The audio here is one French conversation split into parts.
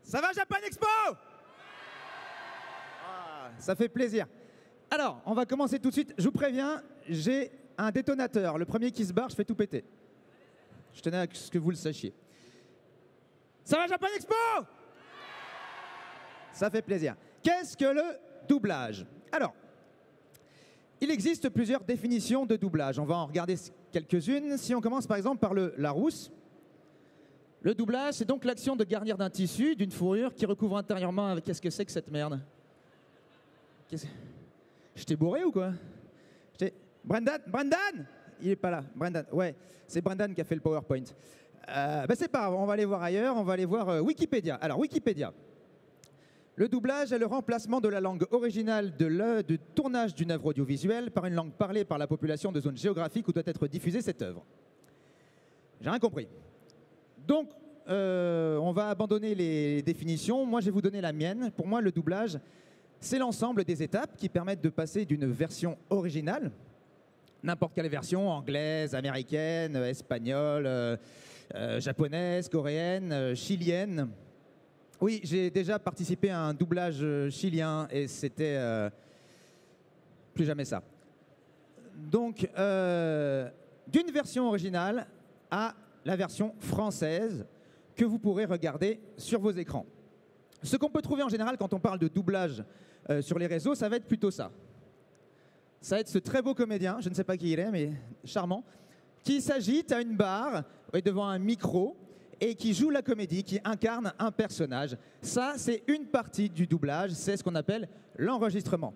Ça va, Japan Expo? Ah, ça fait plaisir. Alors, on va commencer tout de suite. Je vous préviens, j'ai un détonateur. Le premier qui se barre, je fais tout péter. Je tenais à ce que vous le sachiez. Ça va, Japan Expo? Ça fait plaisir. Qu'est-ce que le doublage? Alors, il existe plusieurs définitions de doublage. On va en regarder quelques-unes. Si on commence par exemple par le Larousse. Le doublage, c'est donc l'action de garnir d'un tissu, d'une fourrure qui recouvre intérieurement avec... Qu'est-ce que c'est que cette merde? Je t'ai bourré ou quoi? Brendan? Il est pas là. Brendan, ouais. C'est Brendan qui a fait le PowerPoint. C'est pas grave, on va aller voir ailleurs. On va aller voir Wikipédia. Alors, Wikipédia. Le doublage est le remplacement de la langue originale de tournage d'une œuvre audiovisuelle par une langue parlée par la population de zone géographique où doit être diffusée cette œuvre. J'ai rien compris. Donc, on va abandonner les définitions. Moi, je vais vous donner la mienne. Pour moi, le doublage, c'est l'ensemble des étapes qui permettent de passer d'une version originale, n'importe quelle version, anglaise, américaine, espagnole, japonaise, coréenne, chilienne. Oui, j'ai déjà participé à un doublage chilien et c'était plus jamais ça. Donc, d'une version originale à la version française que vous pourrez regarder sur vos écrans. Ce qu'on peut trouver en général quand on parle de doublage sur les réseaux, ça va être plutôt ça. Ça va être ce très beau comédien, je ne sais pas qui il est, mais charmant, qui s'agite à une barre devant un micro et qui joue la comédie, qui incarne un personnage. Ça, c'est une partie du doublage, c'est ce qu'on appelle l'enregistrement.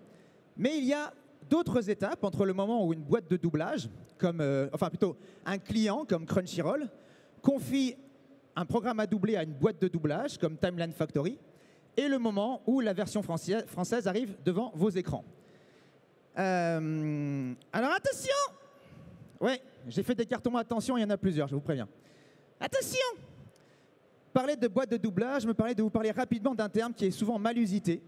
Mais il y a d'autres étapes entre le moment où une boîte de doublage, comme, enfin plutôt un client comme Crunchyroll, confie un programme à doubler à une boîte de doublage comme Timeline Factory, et le moment où la version française arrive devant vos écrans. Alors attention! Ouais, j'ai fait des cartons, attention, il y en a plusieurs, je vous préviens. Attention! Parler de boîte de doublage me permet de vous parler rapidement d'un terme qui est souvent mal usité.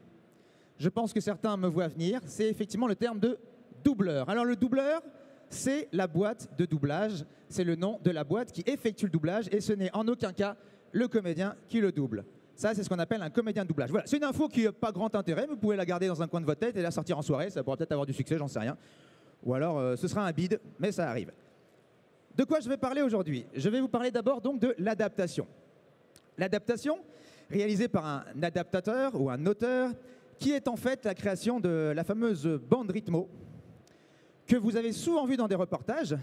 Je pense que certains me voient venir. C'est effectivement le terme de doubleur. Alors le doubleur, c'est la boîte de doublage. C'est le nom de la boîte qui effectue le doublage et ce n'est en aucun cas le comédien qui le double. Ça, c'est ce qu'on appelle un comédien de doublage. Voilà, c'est une info qui n'a pas grand intérêt, mais vous pouvez la garder dans un coin de votre tête et la sortir en soirée. Ça pourra peut-être avoir du succès, j'en sais rien. Ou alors, ce sera un bide, mais ça arrive. De quoi je vais parler aujourd'hui? Je vais vous parler d'abord donc de l'adaptation. L'adaptation, réalisée par un adaptateur ou un auteur, qui est en fait la création de la fameuse bande rythmo, que vous avez souvent vue dans des reportages,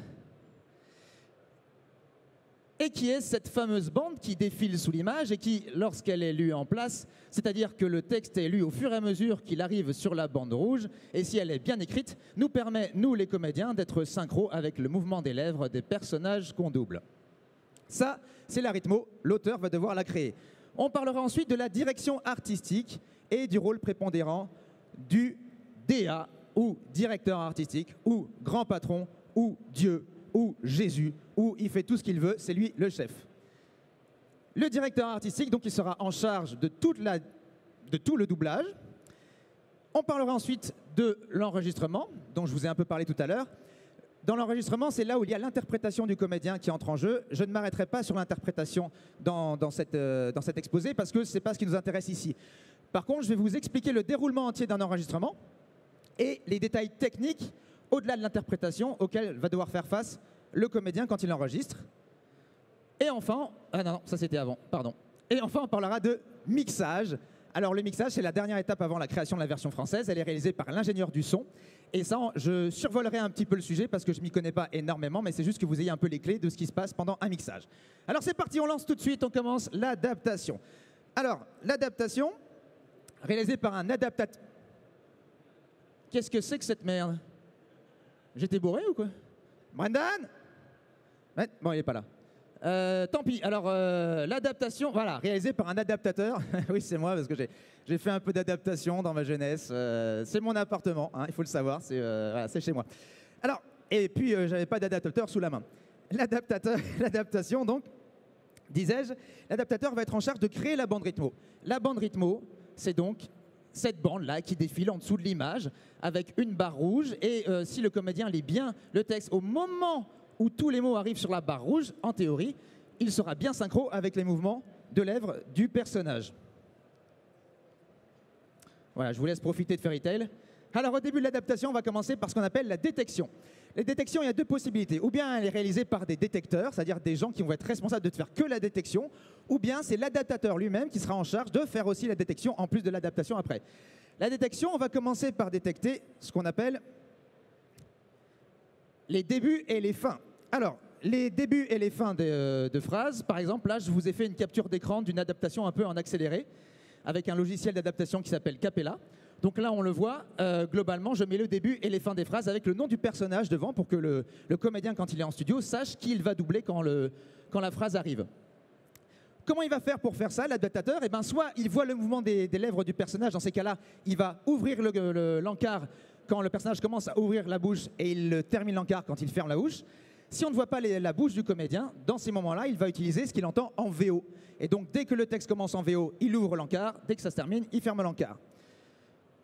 et qui est cette fameuse bande qui défile sous l'image et qui, lorsqu'elle est lue en place, c'est-à-dire que le texte est lu au fur et à mesure qu'il arrive sur la bande rouge, et si elle est bien écrite, nous permet, nous les comédiens, d'être synchro avec le mouvement des lèvres des personnages qu'on double. Ça, c'est la rythmo, l'auteur va devoir la créer. On parlera ensuite de la direction artistique et du rôle prépondérant du DA, ou directeur artistique, ou grand patron, ou Dieu, ou Jésus, ou il fait tout ce qu'il veut, c'est lui le chef. Le directeur artistique, donc, il sera en charge de tout le doublage. On parlera ensuite de l'enregistrement, dont je vous ai un peu parlé tout à l'heure. Dans l'enregistrement, c'est là où il y a l'interprétation du comédien qui entre en jeu. Je ne m'arrêterai pas sur l'interprétation dans cet exposé parce que ce n'est pas ce qui nous intéresse ici. Par contre, je vais vous expliquer le déroulement entier d'un enregistrement et les détails techniques au-delà de l'interprétation auxquels va devoir faire face le comédien quand il enregistre. Et enfin, ah non, ça c'était avant, pardon. Et enfin, on parlera de mixage. Alors le mixage, c'est la dernière étape avant la création de la version française. Elle est réalisée par l'ingénieur du son. Et ça, je survolerai un petit peu le sujet parce que je ne m'y connais pas énormément, mais c'est juste que vous ayez un peu les clés de ce qui se passe pendant un mixage. Alors c'est parti, on lance tout de suite, on commence l'adaptation. Alors, l'adaptation, réalisée par un adaptateur... Qu'est-ce que c'est que cette merde? J'étais bourré ou quoi? Brendan? Ouais, bon, il n'est pas là. Tant pis. Alors, l'adaptation, voilà, réalisée par un adaptateur. Oui, c'est moi, parce que j'ai fait un peu d'adaptation dans ma jeunesse. C'est mon appartement, hein, il faut le savoir, voilà, c'est chez moi. Alors, et puis, j'avais pas d'adaptateur sous la main. L'adaptation, donc, disais-je, l'adaptateur va être en charge de créer la bande rythmo. La bande rythmo, c'est donc cette bande-là qui défile en dessous de l'image avec une barre rouge. Et si le comédien lit bien le texte au moment où tous les mots arrivent sur la barre rouge, en théorie, il sera bien synchro avec les mouvements de lèvres du personnage. Voilà, je vous laisse profiter de Fairy Tail. Alors au début de l'adaptation, on va commencer par ce qu'on appelle la détection. Les détections, il y a deux possibilités. Ou bien elle est réalisée par des détecteurs, c'est-à-dire des gens qui vont être responsables de faire que la détection, ou bien c'est l'adaptateur lui-même qui sera en charge de faire aussi la détection en plus de l'adaptation après. La détection, on va commencer par détecter ce qu'on appelle les débuts et les fins. Alors, les débuts et les fins de phrases, par exemple, là je vous ai fait une capture d'écran d'une adaptation un peu en accéléré, avec un logiciel d'adaptation qui s'appelle Capella. Donc là, on le voit, globalement, je mets le début et les fins des phrases avec le nom du personnage devant pour que le comédien, quand il est en studio, sache qui il va doubler quand la phrase arrive. Comment il va faire pour faire ça, l'adaptateur? Eh bien, soit il voit le mouvement des lèvres du personnage, dans ces cas-là, il va ouvrir l'encart quand le personnage commence à ouvrir la bouche et il termine l'encart quand il ferme la bouche. Si on ne voit pas la bouche du comédien, dans ces moments-là, il va utiliser ce qu'il entend en VO. Et donc, dès que le texte commence en VO, il ouvre l'encart. Dès que ça se termine, il ferme l'encart.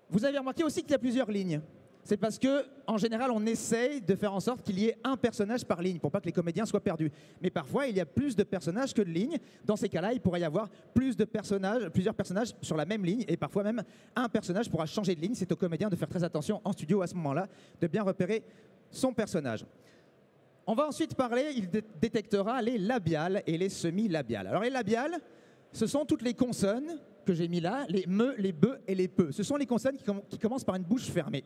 Vous avez remarqué aussi qu'il y a plusieurs lignes. C'est parce qu'en général, on essaye de faire en sorte qu'il y ait un personnage par ligne pour pas que les comédiens soient perdus. Mais parfois, il y a plus de personnages que de lignes. Dans ces cas-là, il pourrait y avoir plusieurs personnages sur la même ligne. Et parfois même, un personnage pourra changer de ligne. C'est au comédien de faire très attention en studio à ce moment-là, de bien repérer son personnage. On va ensuite parler, il détectera les labiales et les semi-labiales. Alors les labiales, ce sont toutes les consonnes que j'ai mis là, les me, les be et les peu. Ce sont les consonnes qui commencent par une bouche fermée.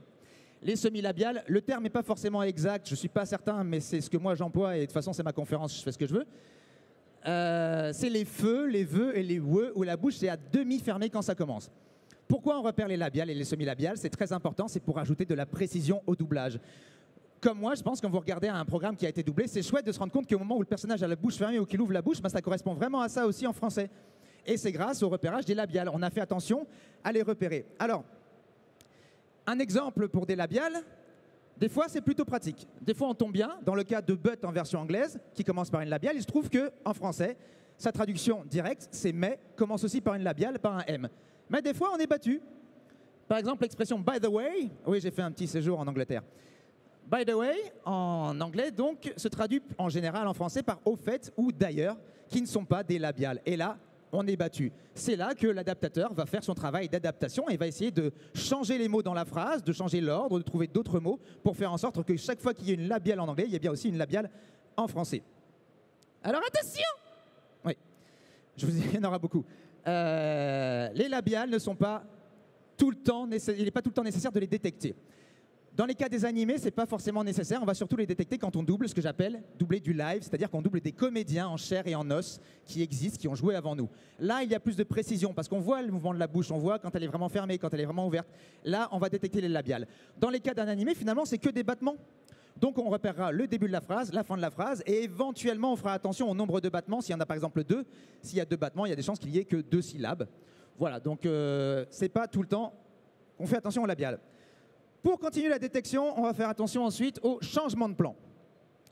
Les semi-labiales, le terme n'est pas forcément exact, je ne suis pas certain, mais c'est ce que moi j'emploie et de toute façon c'est ma conférence, je fais ce que je veux. C'est les feux, les veux et les we, où la bouche est à demi fermée quand ça commence. Pourquoi on repère les labiales et les semi-labiales? C'est très important, c'est pour ajouter de la précision au doublage. Comme moi, je pense que quand vous regardez un programme qui a été doublé, c'est chouette de se rendre compte qu'au moment où le personnage a la bouche fermée ou qu'il ouvre la bouche, ben ça correspond vraiment à ça aussi en français. Et c'est grâce au repérage des labiales. On a fait attention à les repérer. Alors, un exemple pour des labiales, des fois c'est plutôt pratique. Des fois on tombe bien. Dans le cas de but en version anglaise, qui commence par une labiale, il se trouve qu'en français, sa traduction directe, c'est mais, commence aussi par une labiale, par un M. Mais des fois on est battu. Par exemple, l'expression by the way, oui j'ai fait un petit séjour en Angleterre. By the way, en anglais, donc, se traduit en général en français par au fait ou d'ailleurs, qui ne sont pas des labiales. Et là, on est battu. C'est là que l'adaptateur va faire son travail d'adaptation et va essayer de changer les mots dans la phrase, de changer l'ordre, de trouver d'autres mots pour faire en sorte que chaque fois qu'il y ait une labiale en anglais, il y a bien aussi une labiale en français. Alors attention! Oui, je vous dis, il y en aura beaucoup. Les labiales ne sont pas tout le temps, il n'est pas tout le temps nécessaire de les détecter. Dans les cas des animés, ce n'est pas forcément nécessaire. On va surtout les détecter quand on double ce que j'appelle doubler du live, c'est-à-dire qu'on double des comédiens en chair et en os qui existent, qui ont joué avant nous. Là, il y a plus de précision parce qu'on voit le mouvement de la bouche, on voit quand elle est vraiment fermée, quand elle est vraiment ouverte. Là, on va détecter les labiales. Dans les cas d'un animé, finalement, c'est que des battements. Donc, on repérera le début de la phrase, la fin de la phrase, et éventuellement, on fera attention au nombre de battements. S'il y en a par exemple 2, s'il y a 2 battements, il y a des chances qu'il n'y ait que 2 syllabes. Voilà, donc c'est pas tout le temps qu'on fait attention aux labiales. Pour continuer la détection, on va faire attention ensuite aux changements de plan.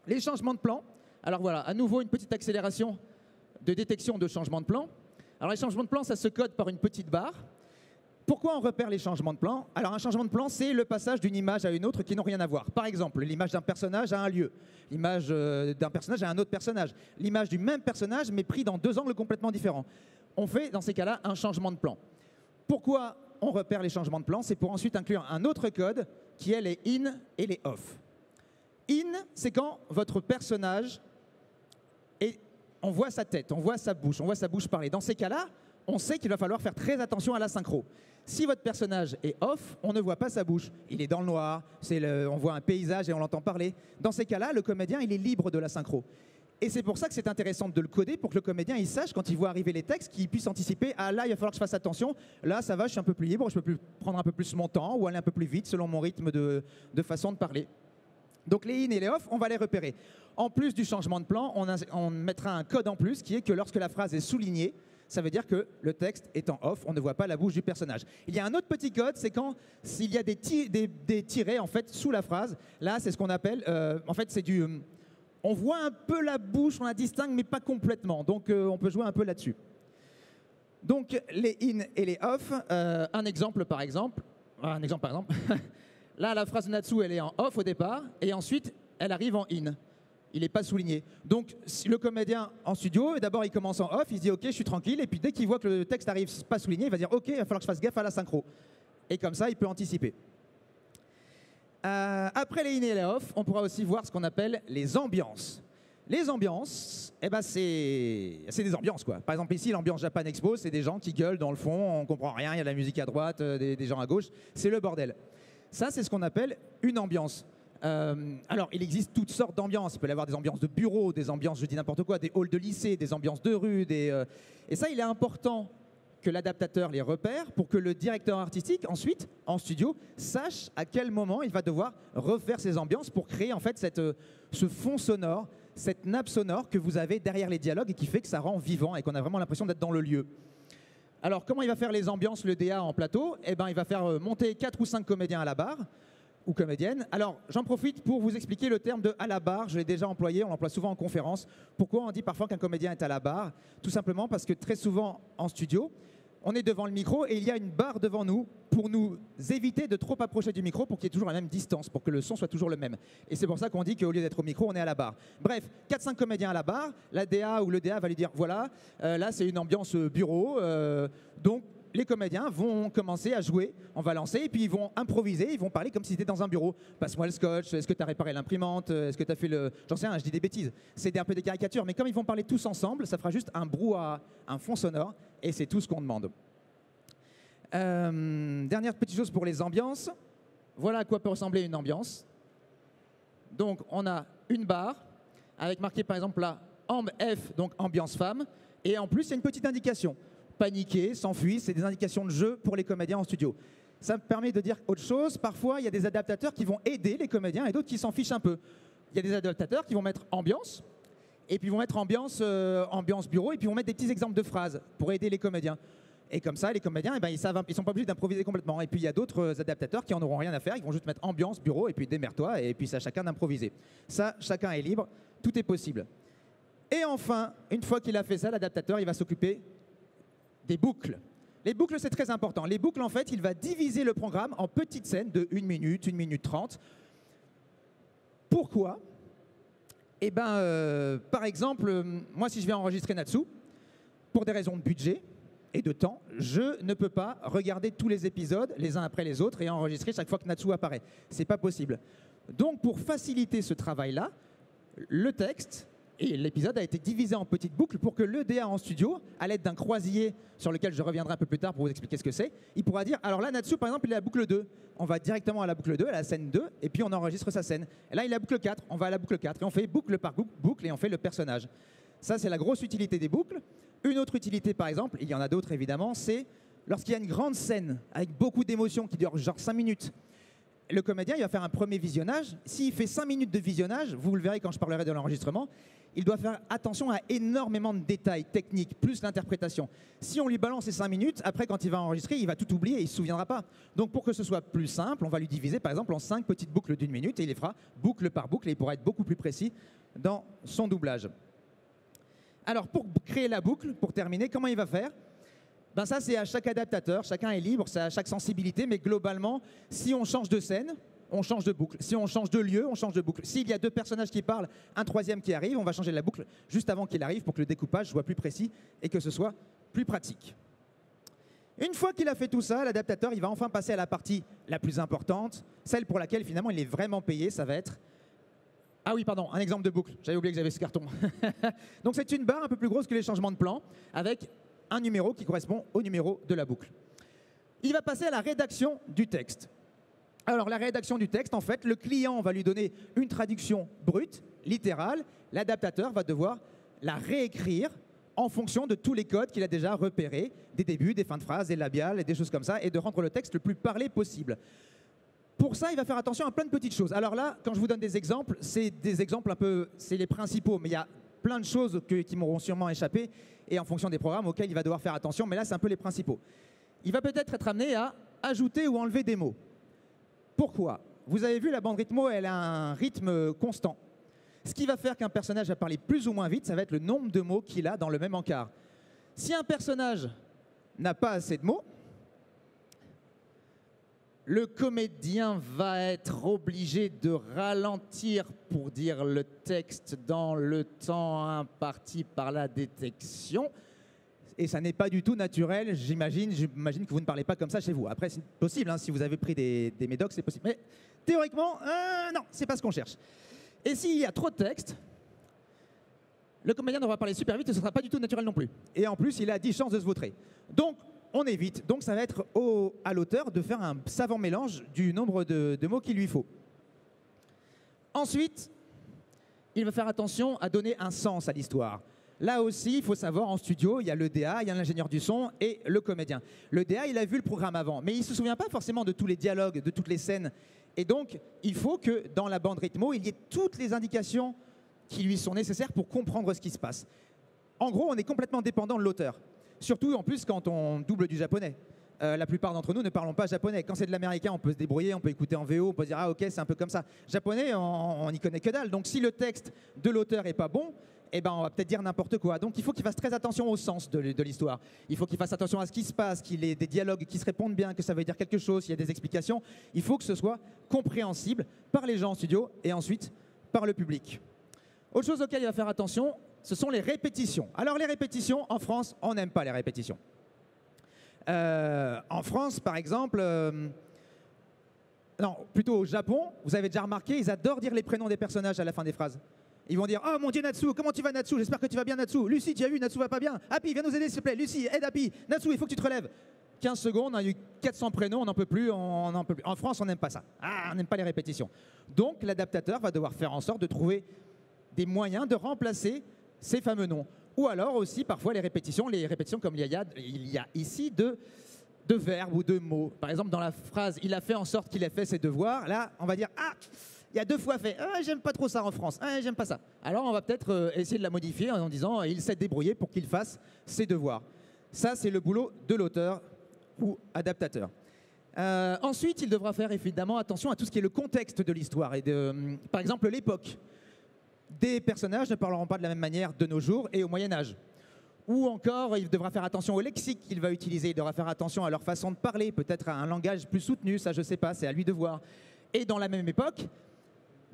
Les changements de plan, alors voilà, à nouveau une petite accélération de détection de changement de plan. Alors les changements de plan, ça se code par une petite barre. Pourquoi on repère les changements de plan? Alors un changement de plan, c'est le passage d'une image à une autre qui n'ont rien à voir. Par exemple, l'image d'un personnage à un lieu, l'image d'un personnage à un autre personnage, l'image du même personnage mais pris dans 2 angles complètement différents. On fait dans ces cas-là un changement de plan. Pourquoi on repère les changements de plan? C'est pour ensuite inclure un autre code qui est les in et les off. In, c'est quand votre personnage, on voit sa tête, on voit sa bouche parler. Dans ces cas-là, on sait qu'il va falloir faire très attention à la synchro. Si votre personnage est off, on ne voit pas sa bouche. Il est dans le noir, on voit un paysage et on l'entend parler. Dans ces cas-là, le comédien, il est libre de la synchro. Et c'est pour ça que c'est intéressant de le coder pour que le comédien il sache quand il voit arriver les textes qu'il puisse anticiper. Ah là, il va falloir que je fasse attention. Là, ça va, je suis un peu plus libre, je peux prendre un peu plus mon temps ou aller un peu plus vite selon mon rythme de façon de parler. Donc les in et les off, on va les repérer. En plus du changement de plan, on mettra un code en plus qui est que lorsque la phrase est soulignée, ça veut dire que le texte est en off, on ne voit pas la bouche du personnage. Il y a un autre petit code, c'est quand s'il y a des tirets en fait sous la phrase. Là, c'est ce qu'on appelle, en fait, c'est du on voit un peu la bouche, on la distingue, mais pas complètement. Donc, on peut jouer un peu là-dessus. Donc, les in et les off. Un exemple, par exemple. Là, la phrase de Natsu, elle est en off au départ, et ensuite, elle arrive en in. il n'est pas souligné. Donc le comédien en studio, d'abord il commence en off, il se dit ok je suis tranquille, et puis dès qu'il voit que le texte arrive pas souligné, il va dire ok il va falloir que je fasse gaffe à la synchro. Et comme ça il peut anticiper. Après les in et les off, on pourra aussi voir ce qu'on appelle les ambiances. Les ambiances, eh ben c'est des ambiances quoi. Par exemple ici l'ambiance Japan Expo, c'est des gens qui gueulent dans le fond, on comprend rien, il y a de la musique à droite, des gens à gauche, c'est le bordel. Ça c'est ce qu'on appelle une ambiance. Alors il existe toutes sortes d'ambiances, il peut y avoir des ambiances de bureau, des ambiances, je dis n'importe quoi, des halls de lycée, des ambiances de rue, et ça il est important que l'adaptateur les repère pour que le directeur artistique, ensuite, en studio, sache à quel moment il va devoir refaire ces ambiances pour créer en fait ce fond sonore, cette nappe sonore que vous avez derrière les dialogues et qui fait que ça rend vivant et qu'on a vraiment l'impression d'être dans le lieu. Alors, comment il va faire les ambiances, le DA en plateau? Eh ben, il va faire monter 4 ou 5 comédiens à la barre, ou comédiennes. Alors, j'en profite pour vous expliquer le terme de « à la barre ». Je l'ai déjà employé, on l'emploie souvent en conférence. Pourquoi on dit parfois qu'un comédien est à la barre? Tout simplement parce que très souvent, en studio, on est devant le micro et il y a une barre devant nous pour nous éviter de trop approcher du micro pour qu'il y ait toujours la même distance, pour que le son soit toujours le même. Et c'est pour ça qu'on dit qu'au lieu d'être au micro, on est à la barre. Bref, 4-5 comédiens à la barre, la DA ou le DA va lui dire voilà, là c'est une ambiance bureau, donc les comédiens vont commencer à jouer, on va lancer, et puis ils vont improviser, ils vont parler comme si c'était dans un bureau. Passe-moi le scotch, est-ce que tu as réparé l'imprimante, est-ce que tu as fait le... J'en sais rien, je dis des bêtises. C'est un peu des caricatures, mais comme ils vont parler tous ensemble, ça fera juste un brouhaha, un fond sonore, et c'est tout ce qu'on demande. Dernière petite chose pour les ambiances. Voilà à quoi peut ressembler une ambiance. Donc on a une barre, avec marqué par exemple là, Amb F, donc ambiance femme, et en plus il y a une petite indication. Paniquer, s'enfuir, c'est des indications de jeu pour les comédiens en studio. Ça me permet de dire autre chose. Parfois, il y a des adaptateurs qui vont aider les comédiens et d'autres qui s'en fichent un peu. Il y a des adaptateurs qui vont mettre ambiance, et puis ils vont mettre ambiance bureau, et puis ils vont mettre des petits exemples de phrases pour aider les comédiens. Et comme ça, les comédiens, eh ben, ils ne sont pas obligés d'improviser complètement. Et puis il y a d'autres adaptateurs qui en auront rien à faire, ils vont juste mettre ambiance, bureau, et puis démerde-toi, et puis c'est à chacun d'improviser. Ça, chacun est libre, tout est possible. Et enfin, une fois qu'il a fait ça, l'adaptateur, il va s'occuper des boucles. Les boucles, c'est très important. Les boucles, en fait, il va diviser le programme en petites scènes de 1 minute, 1 minute 30. Pourquoi? Eh bien, par exemple, moi, si je vais enregistrer Natsu, pour des raisons de budget et de temps, je ne peux pas regarder tous les épisodes les uns après les autres et enregistrer chaque fois que Natsu apparaît. C'est pas possible. Donc, pour faciliter ce travail-là, le texte et l'épisode a été divisé en petites boucles pour que le DA en studio, à l'aide d'un croisier sur lequel je reviendrai un peu plus tard pour vous expliquer ce que c'est, il pourra dire, alors là, Natsu, par exemple, il est à la boucle 2. On va directement à la boucle 2, à la scène 2, et puis on enregistre sa scène. Et là, il est à la boucle 4, on va à la boucle 4, et on fait boucle par boucle, et on fait le personnage. Ça, c'est la grosse utilité des boucles. Une autre utilité, par exemple, il y en a d'autres évidemment, c'est lorsqu'il y a une grande scène avec beaucoup d'émotions qui dure genre 5 minutes. Le comédien, il va faire un premier visionnage. S'il fait 5 minutes de visionnage, vous le verrez quand je parlerai de l'enregistrement, il doit faire attention à énormément de détails techniques, plus l'interprétation. Si on lui balance ces 5 minutes, après quand il va enregistrer, il va tout oublier et il ne se souviendra pas. Donc pour que ce soit plus simple, on va lui diviser par exemple en 5 petites boucles d'1 minute et il les fera boucle par boucle et il pourra être beaucoup plus précis dans son doublage. Alors pour créer la boucle, pour terminer, comment il va faire? Ben ça c'est à chaque adaptateur, chacun est libre, c'est à chaque sensibilité, mais globalement, si on change de scène, on change de boucle. Si on change de lieu, on change de boucle. S'il y a 2 personnages qui parlent, un troisième qui arrive, on va changer la boucle juste avant qu'il arrive pour que le découpage soit plus précis et que ce soit plus pratique. Une fois qu'il a fait tout ça, l'adaptateur, il va enfin passer à la partie la plus importante, celle pour laquelle finalement il est vraiment payé, ça va être... Ah oui, pardon, un exemple de boucle. J'avais oublié que j'avais ce carton. Donc c'est une barre un peu plus grosse que les changements de plan, avec un numéro qui correspond au numéro de la boucle. Il va passer à la rédaction du texte. Alors la rédaction du texte, en fait, le client va lui donner une traduction brute, littérale. L'adaptateur va devoir la réécrire en fonction de tous les codes qu'il a déjà repérés, des débuts, des fins de phrases, des labiales et des choses comme ça, et de rendre le texte le plus parlé possible. Pour ça, il va faire attention à plein de petites choses. Alors là, quand je vous donne des exemples, c'est des exemples un peu, c'est les principaux, mais il y a plein de choses qui m'auront sûrement échappé, et en fonction des programmes auxquels il va devoir faire attention, mais là, c'est un peu les principaux. Il va peut-être être amené à ajouter ou enlever des mots. Pourquoi? Vous avez vu, la bande rythmo, elle a un rythme constant. Ce qui va faire qu'un personnage va parler plus ou moins vite, ça va être le nombre de mots qu'il a dans le même encart. Si un personnage n'a pas assez de mots, le comédien va être obligé de ralentir pour dire le texte dans le temps imparti par la détection. Et ça n'est pas du tout naturel, j'imagine que vous ne parlez pas comme ça chez vous. Après, c'est possible, hein, si vous avez pris des médocs, c'est possible. Mais théoriquement, non, c'est pas ce qu'on cherche. Et s'il y a trop de texte, le comédien devra parler super vite et ce ne sera pas du tout naturel non plus. Et en plus, il a 10 chances de se vautrer. Donc, on évite. Donc, ça va être à l'auteur de faire un savant mélange du nombre de mots qu'il lui faut. Ensuite, il va faire attention à donner un sens à l'histoire. Là aussi, il faut savoir, en studio, il y a le DA, il y a l'ingénieur du son et le comédien. Le DA, il a vu le programme avant, mais il ne se souvient pas forcément de tous les dialogues, de toutes les scènes. Et donc, il faut que dans la bande rythmo, il y ait toutes les indications qui lui sont nécessaires pour comprendre ce qui se passe. En gros, on est complètement dépendant de l'auteur. Surtout, en plus, quand on double du japonais. La plupart d'entre nous ne parlons pas japonais. Quand c'est de l'américain, on peut se débrouiller, on peut écouter en VO, on peut dire « Ah ok, c'est un peu comme ça ». Japonais, on n'y connaît que dalle. Donc si le texte de l'auteur n'est pas bon, eh ben, on va peut-être dire n'importe quoi. Donc il faut qu'il fasse très attention au sens de l'histoire. Il faut qu'il fasse attention à ce qui se passe, qu'il ait des dialogues qui se répondent bien, que ça veut dire quelque chose, s'il y a des explications. Il faut que ce soit compréhensible par les gens en studio et ensuite par le public. Autre chose auquel il va faire attention, ce sont les répétitions. Alors les répétitions, en France, on n'aime pas les répétitions. En France, par exemple, non, plutôt au Japon, vous avez déjà remarqué, ils adorent dire les prénoms des personnages à la fin des phrases. Ils vont dire « Oh mon Dieu Natsu, comment tu vas Natsu? J'espère que tu vas bien Natsu. Lucie, tu as vu, Natsu va pas bien. Happy, viens nous aider s'il te plaît. Lucie, aide Happy. Natsu, il faut que tu te relèves. » 15 secondes, on a eu 400 prénoms, on n'en peut plus, on n'en peut plus. En France, on n'aime pas ça. Ah, on n'aime pas les répétitions. Donc l'adaptateur va devoir faire en sorte de trouver des moyens de remplacer ces fameux noms. Ou alors aussi, parfois, les répétitions comme il y a ici, de verbes ou de mots. Par exemple, dans la phrase « il a fait en sorte qu'il ait fait ses devoirs », là, on va dire « Ah, il y a 2 fois fait. Ah, j'aime pas trop ça en France. Ah, j'aime pas ça. » Alors, on va peut-être essayer de la modifier en disant « il s'est débrouillé pour qu'il fasse ses devoirs ». Ça, c'est le boulot de l'auteur ou adaptateur. Ensuite, il devra faire évidemment attention à tout ce qui est le contexte de l'histoire. Par exemple, l'époque. Des personnages ne parleront pas de la même manière de nos jours et au Moyen-Âge. Ou encore, il devra faire attention au lexique qu'il va utiliser, il devra faire attention à leur façon de parler, peut-être à un langage plus soutenu, ça je ne sais pas, c'est à lui de voir. Et dans la même époque,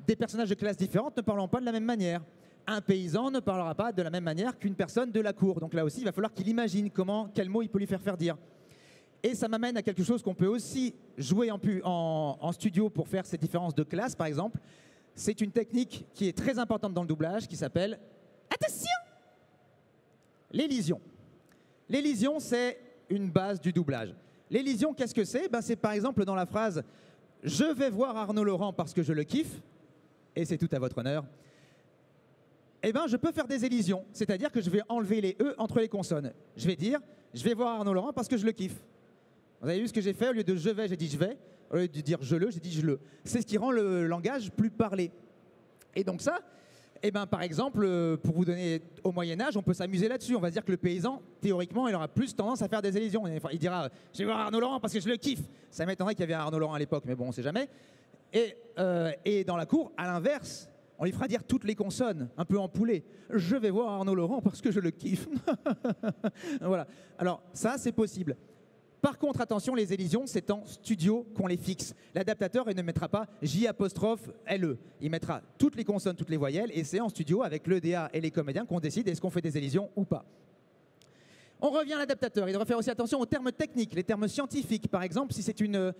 des personnages de classes différentes ne parleront pas de la même manière. Un paysan ne parlera pas de la même manière qu'une personne de la cour. Donc là aussi, il va falloir qu'il imagine quel mot il peut lui faire dire. Et ça m'amène à quelque chose qu'on peut aussi jouer en studio pour faire ces différences de classe, par exemple. C'est une technique qui est très importante dans le doublage, qui s'appelle « Attention !» L'élision. L'élision, c'est une base du doublage. L'élision, qu'est-ce que c'est? C'est par exemple dans la phrase « Je vais voir Arnaud Laurent parce que je le kiffe », et c'est tout à votre honneur, eh ben, je peux faire des élisions, c'est-à-dire que je vais enlever les « e » entre les consonnes. Je vais dire « Je vais voir Arnaud Laurent parce que je le kiffe ». Vous avez vu ce que j'ai fait? Au lieu de « je vais », j'ai dit « je vais ». Au lieu de dire « je le », j'ai dit « je le ». C'est ce qui rend le langage plus parlé. Et donc ça, eh ben, par exemple, pour vous donner au Moyen-Âge, on peut s'amuser là-dessus. On va se dire que le paysan, théoriquement, il aura plus tendance à faire des élisions. Il dira « je vais voir Arnaud Laurent parce que je le kiffe ». Ça m'étonnerait qu'il y avait un Arnaud Laurent à l'époque, mais bon, on ne sait jamais. Et dans la cour, à l'inverse, on lui fera dire toutes les consonnes, un peu en poulet. « Je vais voir Arnaud Laurent parce que je le kiffe ». Voilà. Alors ça, c'est possible. Par contre, attention, les élisions, c'est en studio qu'on les fixe. L'adaptateur, il ne mettra pas J''LE. Il mettra toutes les consonnes, toutes les voyelles, et c'est en studio avec l'EDA et les comédiens qu'on décide est-ce qu'on fait des élisions ou pas. On revient à l'adaptateur. Il devra faire aussi attention aux termes techniques, les termes scientifiques. Par exemple, si c'est une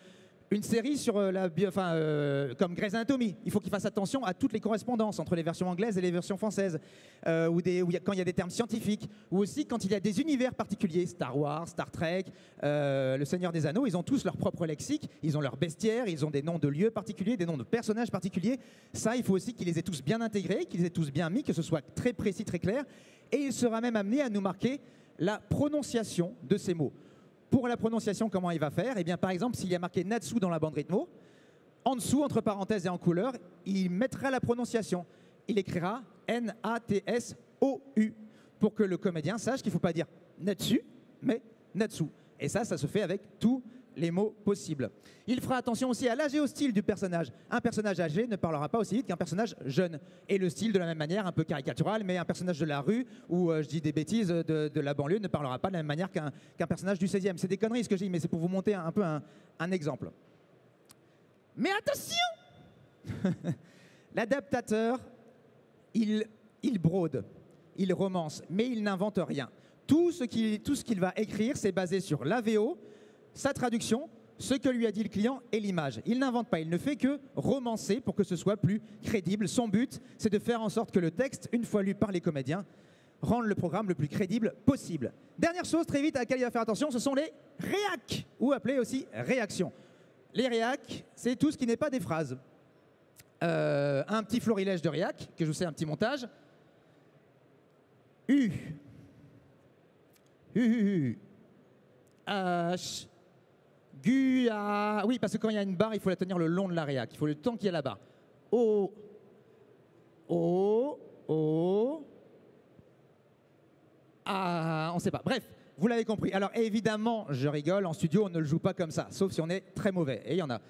série sur comme Grey's Anatomy, il faut qu'il fasse attention à toutes les correspondances entre les versions anglaises et les versions françaises, quand il y a des termes scientifiques, ou aussi quand il y a des univers particuliers, Star Wars, Star Trek, Le Seigneur des Anneaux, ils ont tous leur propre lexique, ils ont leur bestiaire, ils ont des noms de lieux particuliers, des noms de personnages particuliers. Ça, il faut aussi qu'ils les aient tous bien intégrés, qu'ils les aient tous bien mis, que ce soit très précis, très clair, et il sera même amené à nous marquer la prononciation de ces mots. Pour la prononciation, comment il va faire? Eh bien, par exemple, s'il y a marqué Natsu dans la bande rythmo, en dessous, entre parenthèses et en couleur, il mettra la prononciation. Il écrira N-A-T-S-O-U pour que le comédien sache qu'il ne faut pas dire Natsu, mais Natsu. Et ça se fait avec tous les mots possibles. Il fera attention aussi à l'âge et au style du personnage. Un personnage âgé ne parlera pas aussi vite qu'un personnage jeune. Et le style, de la même manière, un peu caricatural, mais un personnage de la rue, ou je dis des bêtises, de la banlieue, ne parlera pas de la même manière qu'un personnage du 16e. C'est des conneries ce que je dis, mais c'est pour vous montrer un peu un exemple. Mais attention, l'adaptateur, il brode, il romance, mais il n'invente rien. Tout ce qu'il va écrire, c'est basé sur la VO, sa traduction, ce que lui a dit le client et l'image. Il n'invente pas, il ne fait que romancer pour que ce soit plus crédible. Son but, c'est de faire en sorte que le texte, une fois lu par les comédiens, rende le programme le plus crédible possible. Dernière chose, très vite, à laquelle il va faire attention, ce sont les réacs, ou appelés aussi réactions. Les réacs, c'est tout ce qui n'est pas des phrases. Un petit florilège de réacs, que je vous sais, un petit montage. U. H. Gu, A. Oui, parce que quand il y a une barre, il faut la tenir le long de la réac. Il faut le temps qu'il y a la barre. O. O. Ah, on ne sait pas. Bref, vous l'avez compris. Alors évidemment, je rigole, en studio, on ne le joue pas comme ça, sauf si on est très mauvais. Et il y en a.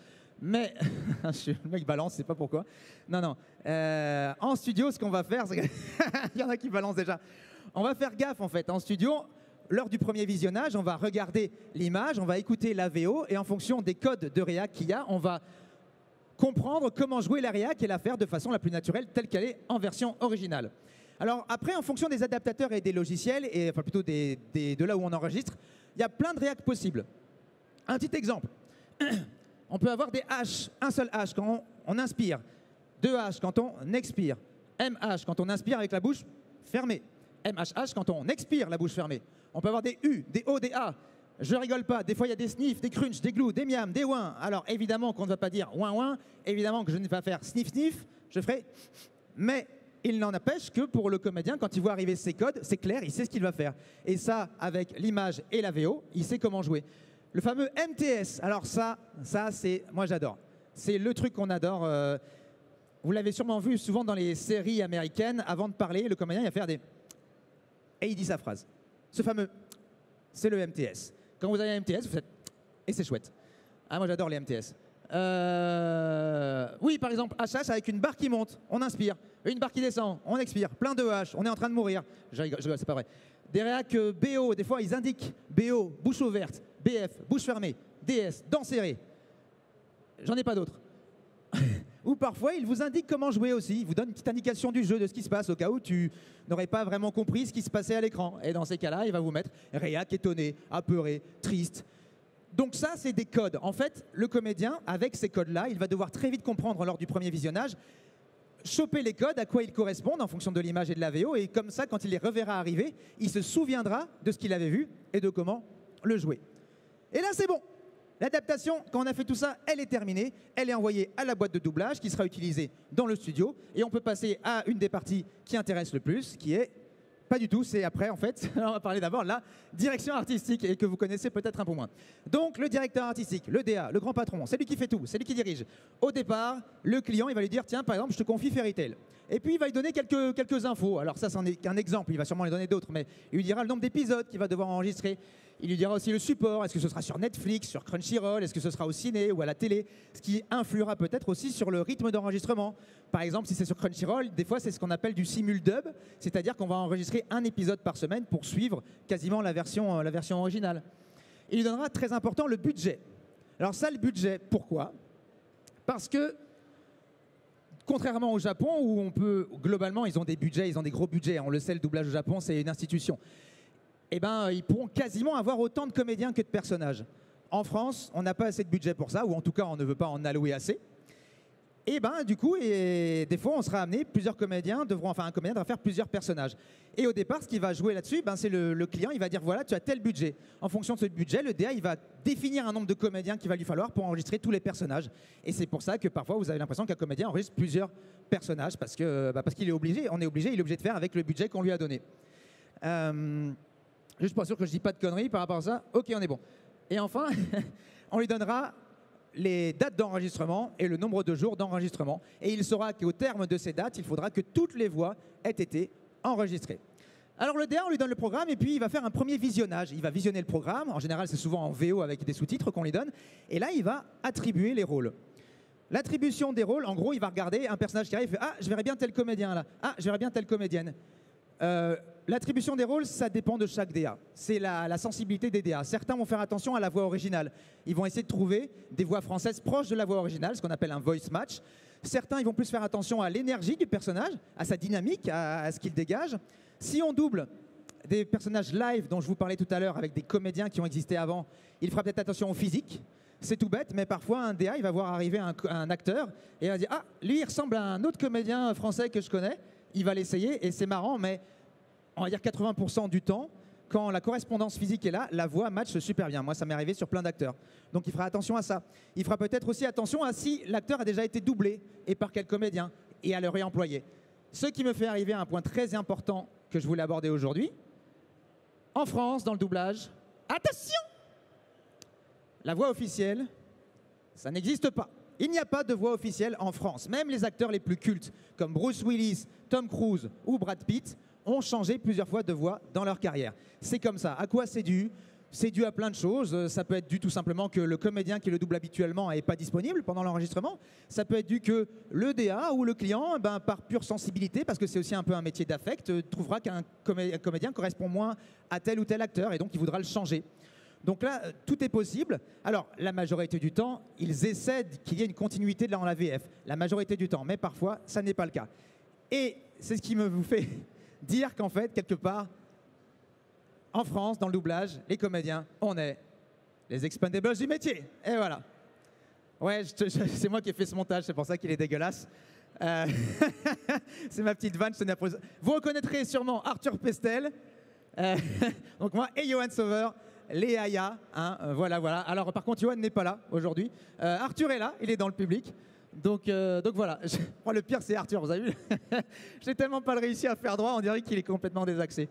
Mais, le mec balance, je ne sais pas pourquoi. Non. En studio, ce qu'on va faire, c'est il y en a qui balancent déjà. On va faire gaffe, en fait. En studio, lors du premier visionnage, on va regarder l'image, on va écouter la VO, et en fonction des codes de réac qu'il y a, on va comprendre comment jouer la réac et la faire de façon la plus naturelle, telle qu'elle est en version originale. Alors après, en fonction des adaptateurs et des logiciels, et enfin plutôt de là où on enregistre, il y a plein de réacs possibles. Un petit exemple. On peut avoir des H, un seul H quand on inspire, deux H quand on expire, MH quand on inspire avec la bouche fermée, MHH quand on expire la bouche fermée. On peut avoir des U, des O, des A. Je rigole pas, des fois il y a des sniffs, des crunchs, des glous, des miams, des ouins. Alors évidemment qu'on ne va pas dire ouin ouin, évidemment que je ne vais pas faire sniff sniff, je ferai. Mais il n'en empêche que pour le comédien, quand il voit arriver ces codes, c'est clair, il sait ce qu'il va faire. Et ça, avec l'image et la VO, il sait comment jouer. Le fameux MTS, alors ça c'est, moi j'adore. C'est le truc qu'on adore. Vous l'avez sûrement vu souvent dans les séries américaines, avant de parler, le comédien il va faire des... Et il dit sa phrase. Ce fameux, c'est le MTS. Quand vous avez un MTS, vous faites... Et c'est chouette. Ah, moi j'adore les MTS. Oui, par exemple, HH avec une barre qui monte, on inspire. Une barre qui descend, on expire. Plein de H, on est en train de mourir. Je rigole, c'est pas vrai. Des réacs BO, des fois ils indiquent BO, bouche ouverte, BF, bouche fermée, DS, dents serrées. J'en ai pas d'autres. Ou parfois, il vous indique comment jouer aussi. Il vous donne une petite indication du jeu, de ce qui se passe, au cas où tu n'aurais pas vraiment compris ce qui se passait à l'écran. Et dans ces cas-là, il va vous mettre réac étonné, apeuré, triste. Donc ça, c'est des codes. En fait, le comédien, avec ces codes-là, il va devoir très vite comprendre lors du premier visionnage, choper les codes, à quoi ils correspondent en fonction de l'image et de la VO. Et comme ça, quand il les reverra arriver, il se souviendra de ce qu'il avait vu et de comment le jouer. Et là, c'est bon. L'adaptation, quand on a fait tout ça, elle est terminée. Elle est envoyée à la boîte de doublage qui sera utilisée dans le studio. Et on peut passer à une des parties qui intéresse le plus, qui est... Pas du tout, c'est après en fait. Alors, on va parler d'abord de la direction artistique et que vous connaissez peut-être un peu moins. Donc le directeur artistique, le DA, le grand patron, c'est lui qui fait tout, c'est lui qui dirige. Au départ, le client il va lui dire tiens par exemple je te confie Fairy Tail. Et puis il va lui donner quelques infos. Alors ça c'en est qu'un exemple, il va sûrement lui donner d'autres, mais il lui dira le nombre d'épisodes qu'il va devoir enregistrer. Il lui dira aussi le support, est-ce que ce sera sur Netflix, sur Crunchyroll, est-ce que ce sera au ciné ou à la télé, ce qui influera peut-être aussi sur le rythme d'enregistrement. Par exemple, si c'est sur Crunchyroll, des fois c'est ce qu'on appelle du simul-dub, c'est-à-dire qu'on va enregistrer un épisode par semaine pour suivre quasiment la version originale. Il lui donnera, très important, le budget. Alors ça, le budget, pourquoi? Parce que, contrairement au Japon, où on peut, globalement, ils ont des budgets, ils ont des gros budgets, on le sait, le doublage au Japon, c'est une institution. Eh ben, ils pourront quasiment avoir autant de comédiens que de personnages. En France, on n'a pas assez de budget pour ça, ou en tout cas, on ne veut pas en allouer assez. Et ben, du coup, des fois, on sera amené, un comédien devra faire plusieurs personnages. Et au départ, ce qui va jouer là-dessus, ben, c'est le client, il va dire, voilà, tu as tel budget. En fonction de ce budget, le DA, il va définir un nombre de comédiens qu'il va lui falloir pour enregistrer tous les personnages. Et c'est pour ça que parfois, vous avez l'impression qu'un comédien enregistre plusieurs personnages, parce qu'il est obligé, il est obligé de faire avec le budget qu'on lui a donné. Juste pour être sûr que je ne dis pas de conneries par rapport à ça. Ok, on est bon. Et enfin, on lui donnera les dates d'enregistrement et le nombre de jours d'enregistrement. Et il saura qu'au terme de ces dates, il faudra que toutes les voix aient été enregistrées. Alors le DA, on lui donne le programme et puis il va faire un premier visionnage. Il va visionner le programme. En général, c'est souvent en VO avec des sous-titres qu'on lui donne. Et là, il va attribuer les rôles. L'attribution des rôles, en gros, il va regarder un personnage qui arrive et fait « Ah, je verrais bien tel comédien là. Ah, je verrais bien telle comédienne. » l'attribution des rôles, ça dépend de chaque DA. C'est la sensibilité des DA. Certains vont faire attention à la voix originale. Ils vont essayer de trouver des voix françaises proches de la voix originale, ce qu'on appelle un voice match. Certains, ils vont plus faire attention à l'énergie du personnage, à sa dynamique, à ce qu'il dégage. Si on double des personnages live dont je vous parlais tout à l'heure avec des comédiens qui ont existé avant, il fera peut-être attention au physique. C'est tout bête, mais parfois un DA, il va voir arriver un acteur et il va dire « Ah, lui, il ressemble à un autre comédien français que je connais. » Il va l'essayer et c'est marrant, mais on va dire 80% du temps, quand la correspondance physique est là, la voix match super bien. Moi, ça m'est arrivé sur plein d'acteurs. Donc, il fera attention à ça. Il fera peut-être aussi attention à si l'acteur a déjà été doublé et par quel comédien et à le réemployer. Ce qui me fait arriver à un point très important que je voulais aborder aujourd'hui. En France, dans le doublage, attention! La voix officielle, ça n'existe pas. Il n'y a pas de voix officielle en France. Même les acteurs les plus cultes, comme Bruce Willis, Tom Cruise ou Brad Pitt, ont changé plusieurs fois de voix dans leur carrière. C'est comme ça. À quoi c'est dû? C'est dû à plein de choses. Ça peut être dû tout simplement que le comédien qui le double habituellement n'est pas disponible pendant l'enregistrement. Ça peut être dû que le DA ou le client, par pure sensibilité, parce que c'est aussi un peu un métier d'affect, trouvera qu'un comédien correspond moins à tel ou tel acteur et donc il voudra le changer. Donc là, tout est possible. Alors, la majorité du temps, ils essaient qu'il y ait une continuité dans la VF. La majorité du temps, mais parfois, ça n'est pas le cas. Et c'est ce qui me vous fait dire qu'en fait, quelque part, en France, dans le doublage, les comédiens, on est les expendables du métier. Et voilà. Ouais, c'est moi qui ai fait ce montage, c'est pour ça qu'il est dégueulasse. C'est ma petite vanne. Vous reconnaîtrez sûrement Arthur Pestel. Donc moi et Johan Sauveur. Les Aya, hein, voilà. Alors par contre, Johan n'est pas là aujourd'hui. Arthur est là, il est dans le public. Donc voilà. Le pire, c'est Arthur, vous avez vu? J'ai tellement pas réussi à faire droit, on dirait qu'il est complètement désaxé.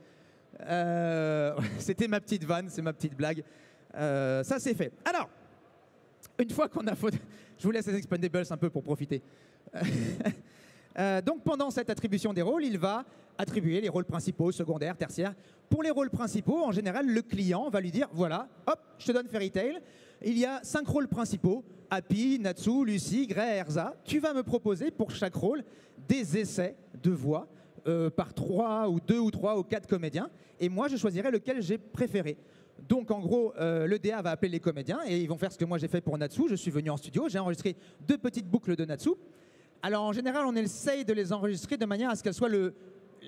C'était ma petite vanne, c'est ma petite blague. Ça, c'est fait. Alors, une fois qu'on a fait... Je vous laisse les Expendables un peu pour profiter. Donc pendant cette attribution des rôles, il va attribuer les rôles principaux, secondaires, tertiaires. Pour les rôles principaux, en général, le client va lui dire, voilà, hop, je te donne Fairy Tail. Il y a 5 rôles principaux, Happy, Natsu, Lucy, Grey, Erza. Tu vas me proposer pour chaque rôle des essais de voix par 3 ou 2 ou 3 ou 4 comédiens. Et moi, je choisirai lequel j'ai préféré. Donc en gros, le DA va appeler les comédiens et ils vont faire ce que moi j'ai fait pour Natsu. Je suis venu en studio, j'ai enregistré 2 petites boucles de Natsu. Alors en général, on essaye de les enregistrer de manière à ce qu'elles soient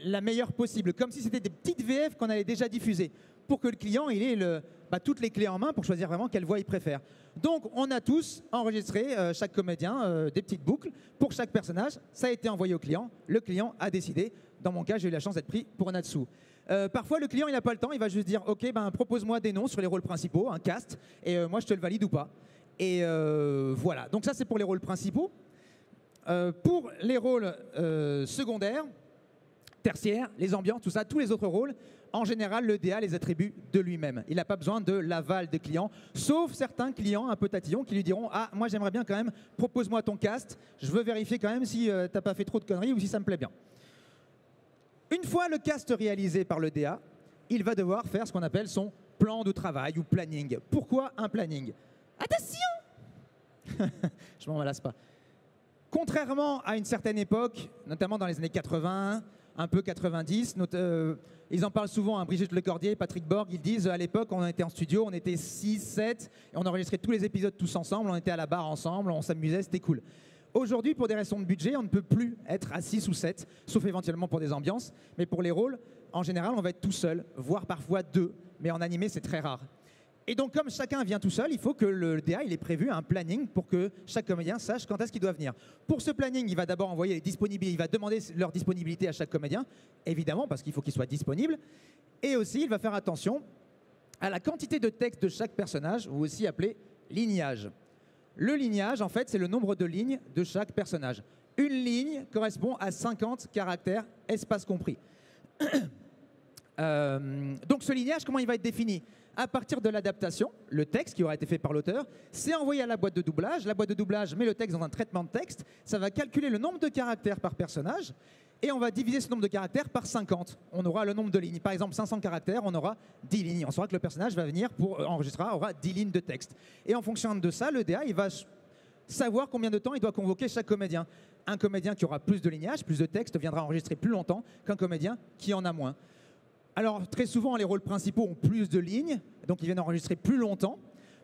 la meilleure possible, comme si c'était des petites VF qu'on avait déjà diffusées, pour que le client il ait toutes les clés en main pour choisir vraiment quelle voix il préfère. Donc on a tous enregistré, chaque comédien, des petites boucles pour chaque personnage. Ça a été envoyé au client, le client a décidé. Dans mon cas, j'ai eu la chance d'être pris pour Natsu. Parfois, le client il n'a pas le temps, il va juste dire « Ok, propose-moi des noms sur les rôles principaux, un cast, et moi je te le valide ou pas. » Et voilà, donc ça c'est pour les rôles principaux. Pour les rôles secondaires, tertiaires, les ambiances, tout ça, tous les autres rôles, en général, le DA les attribue de lui-même. Il n'a pas besoin de l'aval des clients, sauf certains clients un peu tatillons qui lui diront « Ah, moi j'aimerais bien quand même, propose-moi ton cast, je veux vérifier quand même si t'as pas fait trop de conneries ou si ça me plaît bien. » Une fois le cast réalisé par le DA, il va devoir faire ce qu'on appelle son plan de travail ou planning. Pourquoi un planning? Attention! Je m'en lasse pas. Contrairement à une certaine époque, notamment dans les années 80, un peu 90, ils en parlent souvent, hein, Brigitte Lecordier, Patrick Borg, ils disent à l'époque on était en studio, on était 6, 7, et on enregistrait tous les épisodes tous ensemble, on était à la barre ensemble, on s'amusait, c'était cool. Aujourd'hui, pour des raisons de budget, on ne peut plus être à 6 ou 7, sauf éventuellement pour des ambiances, mais pour les rôles, en général, on va être tout seul, voire parfois 2, mais en animé, c'est très rare. Et donc, comme chacun vient tout seul, il faut que le DA il ait prévu un planning pour que chaque comédien sache quand est-ce qu'il doit venir. Pour ce planning, il va d'abord envoyer les disponibilités, il va demander leur disponibilité à chaque comédien, évidemment, parce qu'il faut qu'ils soient disponibles. Et aussi, il va faire attention à la quantité de texte de chaque personnage, ou aussi appelé lignage. Le lignage, en fait, c'est le nombre de lignes de chaque personnage. Une ligne correspond à 50 caractères, espace compris. Donc ce lignage, comment il va être défini? À partir de l'adaptation, le texte qui aura été fait par l'auteur, c'est envoyé à la boîte de doublage. La boîte de doublage met le texte dans un traitement de texte. Ça va calculer le nombre de caractères par personnage et on va diviser ce nombre de caractères par 50. On aura le nombre de lignes. Par exemple, 500 caractères, on aura 10 lignes. On saura que le personnage va venir pour enregistrer, aura 10 lignes de texte. Et en fonction de ça, le DA, il va savoir combien de temps il doit convoquer chaque comédien. Un comédien qui aura plus de lignage, plus de texte, viendra enregistrer plus longtemps qu'un comédien qui en a moins. Alors très souvent les rôles principaux ont plus de lignes, donc ils viennent enregistrer plus longtemps.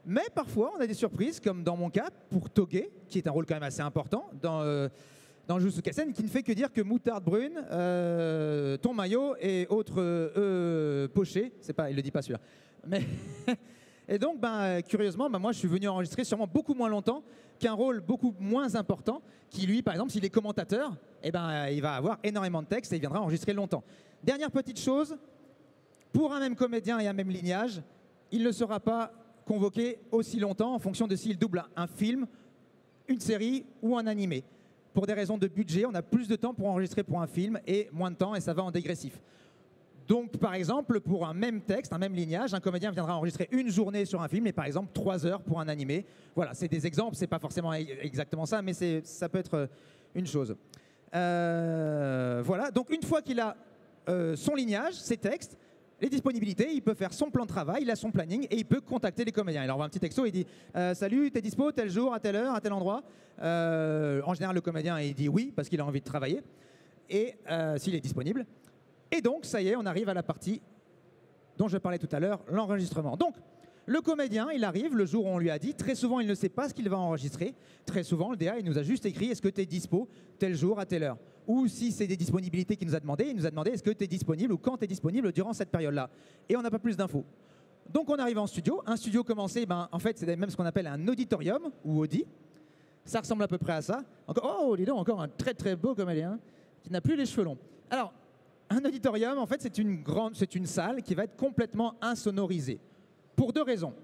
Mais parfois on a des surprises, comme dans mon cas pour Toge, qui est un rôle quand même assez important dans Jujutsu Kaisen, qui ne fait que dire que moutarde brune, ton maillot et autres pochés, c'est pas, il le dit pas celui-là. Mais et donc, curieusement, moi je suis venu enregistrer sûrement beaucoup moins longtemps qu'un rôle beaucoup moins important, qui lui, par exemple, s'il est commentateur, il va avoir énormément de texte et il viendra enregistrer longtemps. Dernière petite chose, pour un même comédien et un même lignage, il ne sera pas convoqué aussi longtemps en fonction de s'il double un film, une série ou un animé. Pour des raisons de budget, on a plus de temps pour enregistrer pour un film et moins de temps, et ça va en dégressif. Donc, par exemple, pour un même texte, un même lignage, un comédien viendra enregistrer une journée sur un film et par exemple 3 heures pour un animé. Voilà, c'est des exemples, c'est pas forcément exactement ça, mais ça peut être une chose. Voilà, donc une fois qu'il a son lignage, ses textes, les disponibilités, il peut faire son plan de travail, il a son planning et il peut contacter les comédiens. Il leur envoie un petit texto, il dit salut, t'es dispo tel jour, à telle heure, à tel endroit. En général, le comédien il dit oui parce qu'il a envie de travailler et s'il est disponible. Et donc, ça y est, on arrive à la partie dont je parlais tout à l'heure, l'enregistrement. Donc, le comédien, il arrive le jour où on lui a dit. Très souvent, il ne sait pas ce qu'il va enregistrer. Très souvent, le DA, il nous a juste écrit est-ce que tu es dispo tel jour à telle heure. Ou si c'est des disponibilités qu'il nous a demandé, il nous a demandé est-ce que tu es disponible ou quand tu es disponible durant cette période-là. Et on n'a pas plus d'infos. Donc, on arrive en studio. Un studio commencé, en fait, c'est même ce qu'on appelle un auditorium ou audi. Ça ressemble à peu près à ça. Oh, dis donc, encore un très très beau comédien qui n'a plus les cheveux longs. Alors, un auditorium, en fait, c'est une salle qui va être complètement insonorisée. Pour 2 raisons.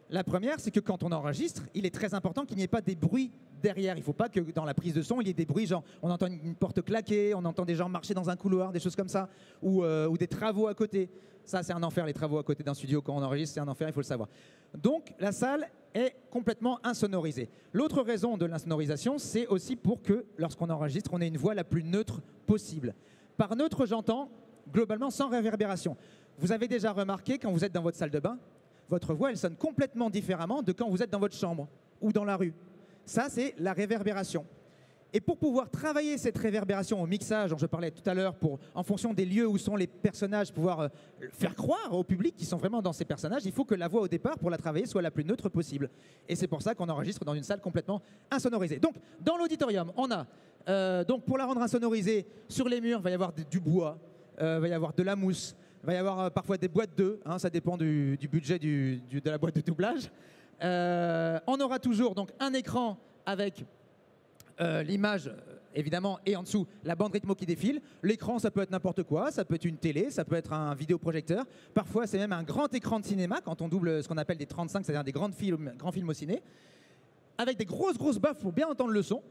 La première, c'est que quand on enregistre, il est très important qu'il n'y ait pas des bruits derrière. Il ne faut pas que dans la prise de son, il y ait des bruits, genre on entend une porte claquer, on entend des gens marcher dans un couloir, des choses comme ça, ou des travaux à côté. Ça, c'est un enfer, les travaux à côté d'un studio. Quand on enregistre, c'est un enfer, il faut le savoir. Donc, la salle est complètement insonorisée. L'autre raison de l'insonorisation, c'est aussi pour que, lorsqu'on enregistre, on ait une voix la plus neutre possible. Par neutre, j'entends globalement sans réverbération. Vous avez déjà remarqué, quand vous êtes dans votre salle de bain, votre voix, elle sonne complètement différemment de quand vous êtes dans votre chambre ou dans la rue. Ça, c'est la réverbération. Et pour pouvoir travailler cette réverbération au mixage dont je parlais tout à l'heure, en fonction des lieux où sont les personnages, pouvoir faire croire au public qu'ils sont vraiment dans ces personnages, il faut que la voix au départ, pour la travailler, soit la plus neutre possible. Et c'est pour ça qu'on enregistre dans une salle complètement insonorisée. Donc, dans l'auditorium, on a, donc pour la rendre insonorisée, sur les murs, il va y avoir du bois, il va y avoir de la mousse, il va y avoir parfois des boîtes d'œufs, ça dépend du budget de la boîte de doublage. On aura toujours donc un écran avec l'image, évidemment, et en dessous, la bande rythmo qui défile. L'écran, ça peut être n'importe quoi, ça peut être une télé, ça peut être un vidéoprojecteur. Parfois, c'est même un grand écran de cinéma, quand on double ce qu'on appelle des 35, c'est-à-dire des grands films au ciné, avec des grosses baffes pour bien entendre le son.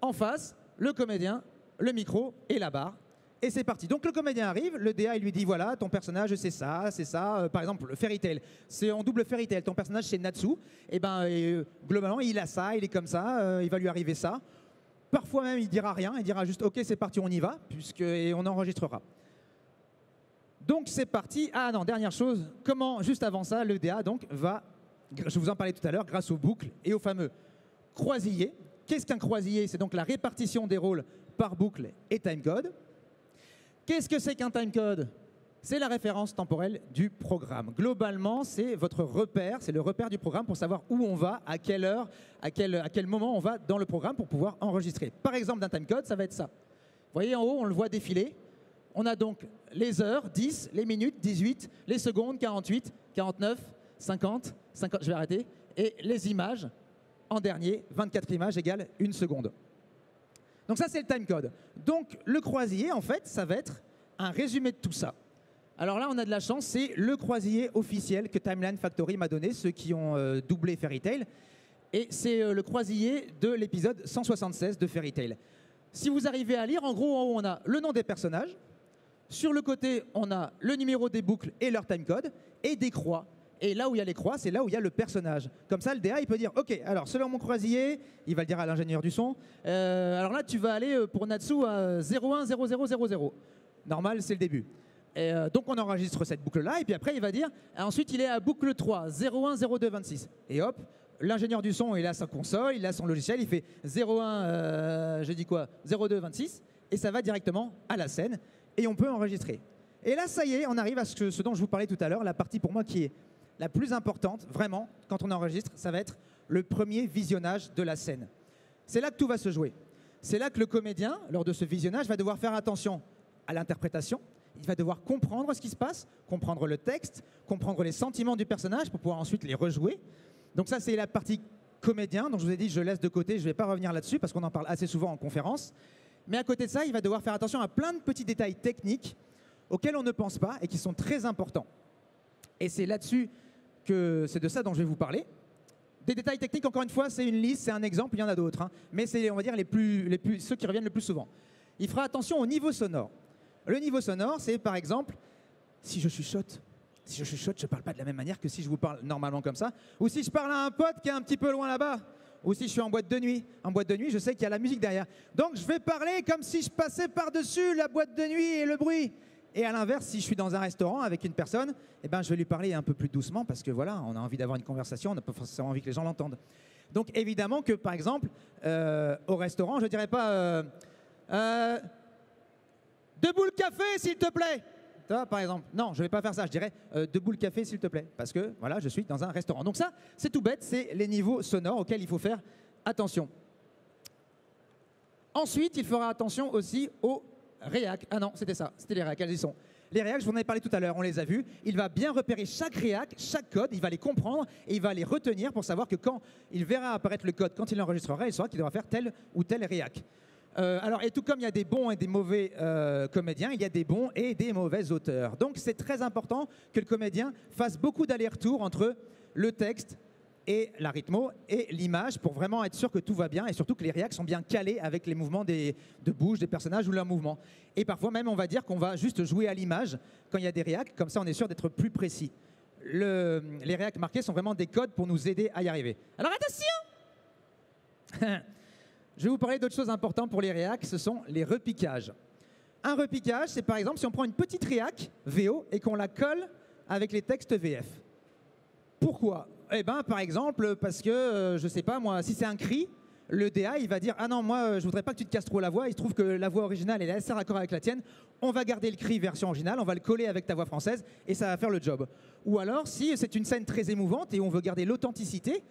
En face, le comédien, le micro et la barre. Et c'est parti. Donc le comédien arrive, le DA il lui dit voilà, ton personnage c'est ça, c'est ça. Par exemple, le Fairy Tail, c'est en double Fairy Tail. Ton personnage c'est Natsu. Et globalement il a ça, il est comme ça, il va lui arriver ça. Parfois même il dira rien, il dira juste ok c'est parti, on y va, et on enregistrera. Donc c'est parti. Ah non, dernière chose, comment juste avant ça le DA donc va, je vous en parlais tout à l'heure, grâce aux boucles et au fameux croisillé. Qu'est-ce qu'un croisillé? C'est donc la répartition des rôles par boucle et timecode. Qu'est-ce que c'est qu'un timecode? C'est la référence temporelle du programme. Globalement, c'est votre repère, c'est le repère du programme pour savoir où on va, à quelle heure, à quel moment on va dans le programme pour pouvoir enregistrer. Par exemple, d'un timecode, ça va être ça. Vous voyez en haut, on le voit défiler. On a donc les heures, 10, les minutes, 18, les secondes, 48, 49, 50, je vais arrêter, et les images, en dernier, 24 images égale 1 seconde. Donc ça, c'est le timecode. Donc le croisillé, en fait, ça va être un résumé de tout ça. Alors là, on a de la chance, c'est le croisillé officiel que Timeline Factory m'a donné, ceux qui ont doublé Fairy Tail. Et c'est le croisillé de l'épisode 176 de Fairy Tail. Si vous arrivez à lire, en gros, en haut, on a le nom des personnages. Sur le côté, on a le numéro des boucles et leur timecode, et des croix. Et là où il y a les croix, c'est là où il y a le personnage. Comme ça, le DA, il peut dire, OK, alors selon mon croisillé, il va le dire à l'ingénieur du son, alors là, tu vas aller pour Natsu à 010000. Normal, c'est le début. Et donc, on enregistre cette boucle-là, et puis après, il va dire, ensuite, il est à boucle 3, 010226. Et hop, l'ingénieur du son, il a sa console, il a son logiciel, il fait 0226, et ça va directement à la scène, et on peut enregistrer. Et là, ça y est, on arrive à ce dont je vous parlais tout à l'heure, la partie pour moi qui est la plus importante, vraiment, quand on enregistre, ça va être le premier visionnage de la scène. C'est là que tout va se jouer. C'est là que le comédien, lors de ce visionnage, va devoir faire attention à l'interprétation. Il va devoir comprendre ce qui se passe, comprendre le texte, comprendre les sentiments du personnage pour pouvoir ensuite les rejouer. Donc ça, c'est la partie comédien. Donc je vous ai dit, je laisse de côté, je ne vais pas revenir là-dessus parce qu'on en parle assez souvent en conférence. Mais à côté de ça, il va devoir faire attention à plein de petits détails techniques auxquels on ne pense pas et qui sont très importants. Et c'est là-dessus que c'est de ça dont je vais vous parler. Des détails techniques, encore une fois, c'est une liste, c'est un exemple, il y en a d'autres. Hein. Mais c'est, on va dire, ceux qui reviennent le plus souvent. Il fera attention au niveau sonore. Le niveau sonore, c'est par exemple, si je chuchote, je ne parle pas de la même manière que si je vous parle normalement comme ça. Ou si je parle à un pote qui est un petit peu loin là-bas. Ou si je suis en boîte de nuit. En boîte de nuit, je sais qu'il y a la musique derrière. Donc je vais parler comme si je passais par-dessus la boîte de nuit et le bruit. Et à l'inverse, si je suis dans un restaurant avec une personne, eh ben, je vais lui parler un peu plus doucement parce que voilà, on a envie d'avoir une conversation, on n'a pas forcément envie que les gens l'entendent. Donc évidemment que par exemple, au restaurant, je ne dirais pas 2 boules café s'il te plaît. Toi, par exemple, non, je ne vais pas faire ça, je dirais 2 boules café s'il te plaît, parce que voilà, je suis dans un restaurant. Donc ça, c'est tout bête, c'est les niveaux sonores auxquels il faut faire attention. Ensuite, il fera attention aussi aux réacs. Ah non, c'était ça, c'était les réacs, elles y sont. Les réacs, je vous en ai parlé tout à l'heure, on les a vus. Il va bien repérer chaque réac, chaque code, il va les comprendre et il va les retenir pour savoir que quand il verra apparaître le code, quand il l'enregistrera, il saura qu'il devra faire tel ou tel réac. Alors, et tout comme il y a des bons et des mauvais comédiens, il y a des bons et des mauvais auteurs. Donc c'est très important que le comédien fasse beaucoup d'allers-retours entre le texte et la rythmo et l'image pour vraiment être sûr que tout va bien et surtout que les réacts sont bien calés avec les mouvements de bouche des personnages ou leurs mouvements. Et parfois même on va dire qu'on va juste jouer à l'image quand il y a des réacts, comme ça on est sûr d'être plus précis. Les réacts marqués sont vraiment des codes pour nous aider à y arriver. Alors attention. Je vais vous parler d'autres choses importantes pour les réacs, ce sont les repiquages. Un repiquage, c'est par exemple si on prend une petite réac VO et qu'on la colle avec les textes VF. Pourquoi? Eh bien, par exemple, parce que, je ne sais pas moi, si c'est un cri, le DA, il va dire « Ah non, moi, je voudrais pas que tu te casses trop la voix, il se trouve que la voix originale, elle est assez raccord avec la tienne, on va garder le cri version originale, on va le coller avec ta voix française et ça va faire le job. » Ou alors, si c'est une scène très émouvante et on veut garder l'authenticité,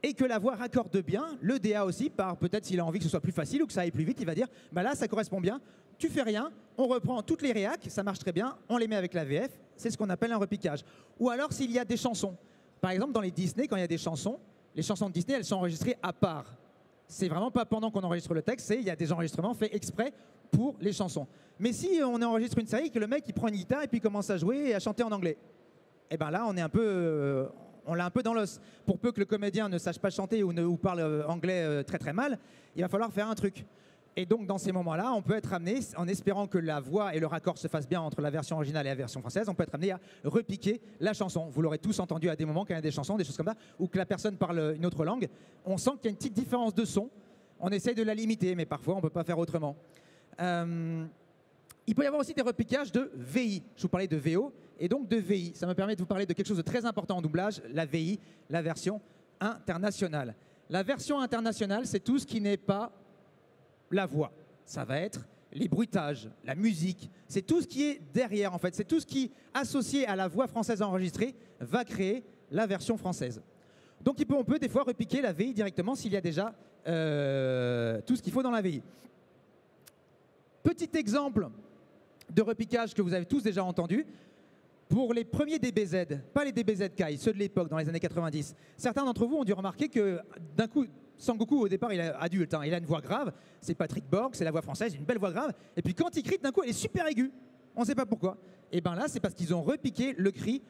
et que la voix raccorde bien, le DA aussi, peut-être s'il a envie que ce soit plus facile ou que ça aille plus vite, il va dire bah là ça correspond bien, tu fais rien, on reprend toutes les réacs, ça marche très bien, on les met avec la VF, c'est ce qu'on appelle un repiquage. Ou alors s'il y a des chansons, par exemple dans les Disney, quand il y a des chansons, les chansons de Disney elles sont enregistrées à part. C'est vraiment pas pendant qu'on enregistre le texte, il y a des enregistrements faits exprès pour les chansons. Mais si on enregistre une série et que le mec il prend une guitare et puis il commence à jouer et à chanter en anglais, et ben là on est un peu... on l'a un peu dans l'os. Pour peu que le comédien ne sache pas chanter ou parle anglais très très mal, il va falloir faire un truc. Et donc dans ces moments-là, on peut être amené, en espérant que la voix et le raccord se fassent bien entre la version originale et la version française, on peut être amené à repiquer la chanson. Vous l'aurez tous entendu à des moments quand il y a des chansons, des choses comme ça, ou que la personne parle une autre langue. On sent qu'il y a une petite différence de son. On essaye de la limiter, mais parfois on ne peut pas faire autrement. Il peut y avoir aussi des repiquages de VI. Je vous parlais de VO et donc de VI. Ça me permet de vous parler de quelque chose de très important en doublage, la VI, la version internationale. La version internationale, c'est tout ce qui n'est pas la voix. Ça va être les bruitages, la musique. C'est tout ce qui est derrière, en fait. C'est tout ce qui, associé à la voix française enregistrée, va créer la version française. Donc on peut des fois repiquer la VI directement s'il y a déjà tout ce qu'il faut dans la VI. Petit exemple de repiquage que vous avez tous déjà entendu. Pour les premiers DBZ, pas les DBZ Kai, ceux de l'époque, dans les années 90, certains d'entre vous ont dû remarquer que d'un coup, Sangoku au départ il est adulte, hein, il a une voix grave, c'est Patrick Borg, c'est la voix française, une belle voix grave, et puis quand il crie d'un coup elle est super aiguë, on ne sait pas pourquoi. Et bien là c'est parce qu'ils ont repiqué le cri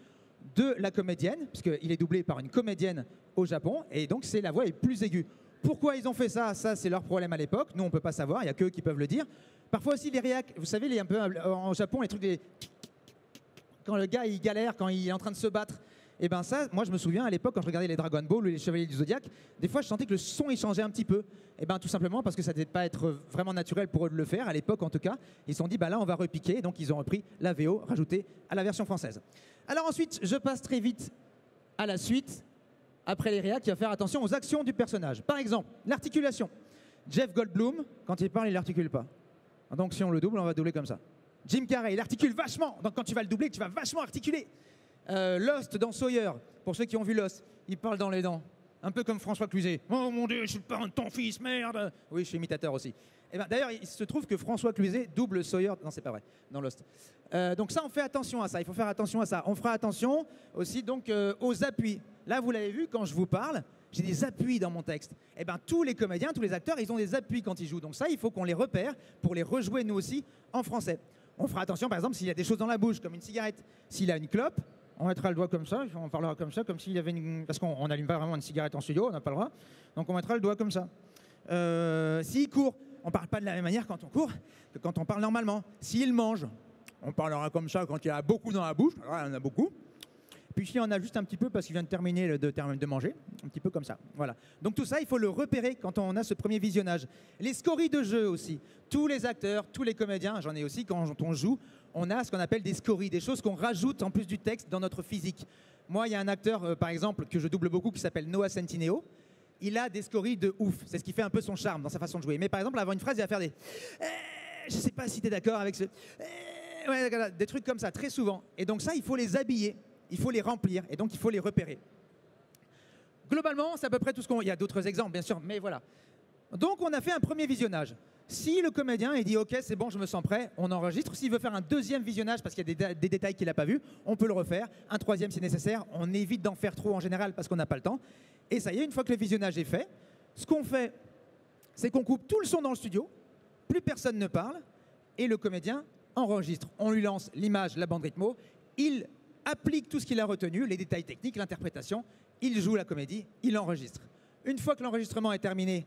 de la comédienne, puisqu'il est doublé par une comédienne au Japon, et donc la voix est plus aiguë. Pourquoi ils ont fait ça? Ça, c'est leur problème à l'époque. Nous, on ne peut pas savoir. Il n'y a qu'eux qui peuvent le dire. Parfois aussi, les réacs. Vous savez, un peu en Japon, les trucs des... Quand le gars, il galère, quand il est en train de se battre. Et ben ça, moi, je me souviens à l'époque, quand je regardais les Dragon Ball ou les Chevaliers du Zodiac, des fois, je sentais que le son, il changeait un petit peu. Et ben tout simplement parce que ça ne devait pas être vraiment naturel pour eux de le faire. À l'époque, en tout cas, ils se sont dit, bah là, on va repiquer. Donc, ils ont repris la VO, rajoutée à la version française. Alors ensuite, je passe très vite à la suite. Après les réacs, il va faire attention aux actions du personnage. Par exemple, l'articulation. Jeff Goldblum, quand il parle, il n'articule pas. Donc si on le double, on va doubler comme ça. Jim Carrey, il articule vachement. Donc quand tu vas le doubler, tu vas vachement articuler. Lost dans Sawyer, pour ceux qui ont vu Lost, il parle dans les dents. Un peu comme François Cluzet. Oh mon Dieu, je suis le parrain de ton fils, merde. Oui, je suis imitateur aussi. Et ben, d'ailleurs, il se trouve que François Cluzet double Sawyer. Non, c'est pas vrai, dans Lost. Donc ça, on fait attention à ça. Il faut faire attention à ça. On fera attention aussi donc aux appuis. Là, vous l'avez vu, quand je vous parle, j'ai des appuis dans mon texte. Et ben, tous les comédiens, tous les acteurs, ils ont des appuis quand ils jouent. Donc ça, il faut qu'on les repère pour les rejouer nous aussi en français. On fera attention, par exemple, s'il y a des choses dans la bouche, comme une cigarette. S'il a une clope, on mettra le doigt comme ça, on parlera comme ça, comme s'il y avait une... Parce qu'on n'allume pas vraiment une cigarette en studio, on n'a pas le droit. Donc on mettra le doigt comme ça. S'il court, on ne parle pas de la même manière quand on court que quand on parle normalement. S'il mange, on parlera comme ça quand il y a beaucoup dans la bouche. Alors, il y en a beaucoup. Puis s'il y en a juste un petit peu parce qu'il vient de terminer de manger, un petit peu comme ça. Voilà. Donc tout ça, il faut le repérer quand on a ce premier visionnage. Les scories de jeu aussi. Tous les acteurs, tous les comédiens, j'en ai aussi quand on joue, on a ce qu'on appelle des scories, des choses qu'on rajoute en plus du texte dans notre physique. Moi, il y a un acteur, par exemple, que je double beaucoup, qui s'appelle Noah Centineo. Il a des scories de ouf. C'est ce qui fait un peu son charme dans sa façon de jouer. Mais par exemple, avant une phrase, il va faire des... je sais pas si tu es d'accord avec ce... ouais, des trucs comme ça, très souvent. Et donc ça, il faut les habiller. Il faut les remplir et donc il faut les repérer. Globalement, c'est à peu près tout ce qu'on... Il y a d'autres exemples, bien sûr, mais voilà. Donc, on a fait un premier visionnage. Si le comédien il dit « Ok, c'est bon, je me sens prêt », on enregistre. S'il veut faire un deuxième visionnage parce qu'il y a des détails qu'il n'a pas vus, on peut le refaire. Un troisième si nécessaire. On évite d'en faire trop en général parce qu'on n'a pas le temps. Et ça y est, une fois que le visionnage est fait, ce qu'on fait, c'est qu'on coupe tout le son dans le studio, plus personne ne parle, et le comédien enregistre. On lui lance l'image, la bande rythmo, il applique tout ce qu'il a retenu, les détails techniques, l'interprétation, il joue la comédie, il enregistre. Une fois que l'enregistrement est terminé,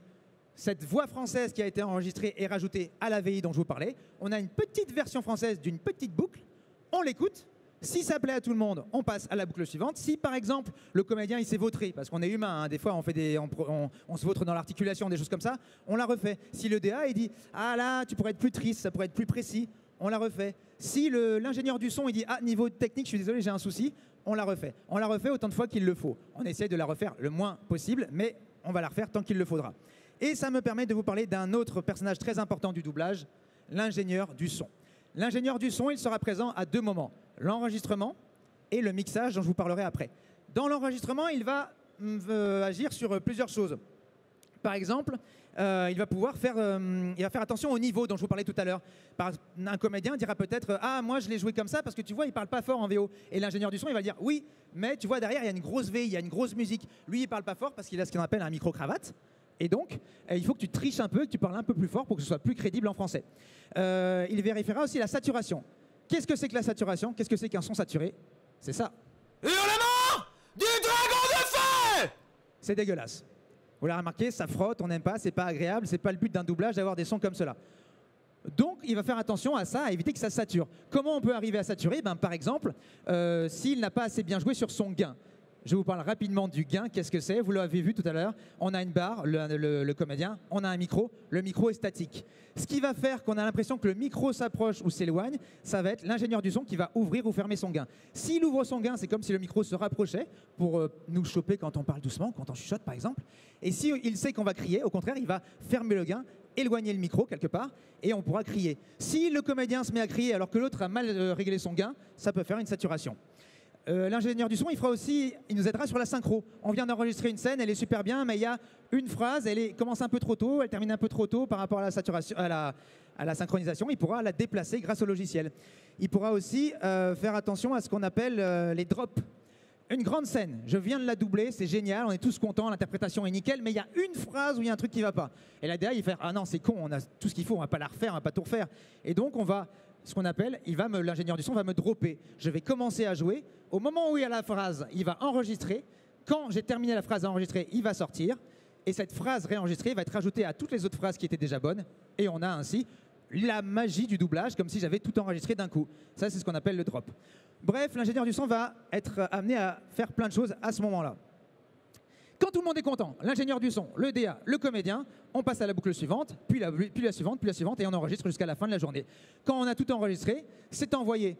cette voix française qui a été enregistrée est rajoutée à la VI dont je vous parlais. On a une petite version française d'une petite boucle, on l'écoute. Si ça plaît à tout le monde, on passe à la boucle suivante. Si par exemple le comédien il s'est vautré, parce qu'on est humain, hein, des fois on se vautre dans l'articulation, des choses comme ça, on la refait. Si le DA il dit « Ah là, tu pourrais être plus triste, ça pourrait être plus précis », on la refait. Si l'ingénieur du son il dit « Ah, niveau technique, je suis désolé, j'ai un souci », on la refait. On la refait autant de fois qu'il le faut. On essaie de la refaire le moins possible, mais on va la refaire tant qu'il le faudra. Et ça me permet de vous parler d'un autre personnage très important du doublage, l'ingénieur du son. L'ingénieur du son, il sera présent à deux moments, l'enregistrement et le mixage dont je vous parlerai après. Dans l'enregistrement, il va agir sur plusieurs choses. Par exemple, il va faire attention au niveau dont je vous parlais tout à l'heure. Un comédien dira peut-être « Ah, moi je l'ai joué comme ça parce que tu vois, il parle pas fort en VO. » Et l'ingénieur du son, il va dire « Oui, mais tu vois, derrière, il y a une grosse VI, il y a une grosse musique. Lui, il parle pas fort parce qu'il a ce qu'on appelle un micro-cravate. Et donc, il faut que tu triches un peu, que tu parles un peu plus fort pour que ce soit plus crédible en français. » Il vérifiera aussi la saturation. Qu'est-ce que c'est que la saturation? Qu'est-ce que c'est qu'un son saturé? C'est ça. Hurlement du dragon de feu! C'est dégueulasse. Vous l'avez remarqué, ça frotte, on n'aime pas, c'est pas agréable, c'est pas le but d'un doublage d'avoir des sons comme cela. Donc, il va faire attention à ça, à éviter que ça sature. Comment on peut arriver à saturer? Par exemple, s'il n'a pas assez bien joué sur son gain. Je vous parle rapidement du gain. Qu'est-ce que c'est? Vous l'avez vu tout à l'heure. On a une barre, le comédien. On a un micro. Le micro est statique. Ce qui va faire qu'on a l'impression que le micro s'approche ou s'éloigne, ça va être l'ingénieur du son qui va ouvrir ou fermer son gain. S'il ouvre son gain, c'est comme si le micro se rapprochait pour nous choper quand on parle doucement, quand on chuchote par exemple. Et s'il sait qu'on va crier, au contraire, il va fermer le gain, éloigner le micro quelque part et on pourra crier. Si le comédien se met à crier alors que l'autre a mal réglé son gain, ça peut faire une saturation. L'ingénieur du son, il nous aidera sur la synchro. On vient d'enregistrer une scène, elle est super bien, mais il y a une phrase, commence un peu trop tôt, elle termine un peu trop tôt par rapport à la saturation, à la synchronisation. Il pourra la déplacer grâce au logiciel. Il pourra aussi faire attention à ce qu'on appelle les drops. Une grande scène, je viens de la doubler, c'est génial, on est tous contents, l'interprétation est nickel, mais il y a une phrase où il y a un truc qui ne va pas. Et là derrière, il fait « Ah non, c'est con, on a tout ce qu'il faut, on ne va pas la refaire, on ne va pas tout refaire. » Et donc, on va... ce qu'on appelle, l'ingénieur du son va me dropper. Je vais commencer à jouer. Au moment où il y a la phrase, il va enregistrer. Quand j'ai terminé la phrase à enregistrer, il va sortir. Et cette phrase réenregistrée va être rajoutée à toutes les autres phrases qui étaient déjà bonnes. Et on a ainsi la magie du doublage, comme si j'avais tout enregistré d'un coup. Ça, c'est ce qu'on appelle le drop. Bref, l'ingénieur du son va être amené à faire plein de choses à ce moment-là. Quand tout le monde est content, l'ingénieur du son, le DA, le comédien, on passe à la boucle suivante, puis la suivante, puis la suivante, et on enregistre jusqu'à la fin de la journée. Quand on a tout enregistré, c'est envoyé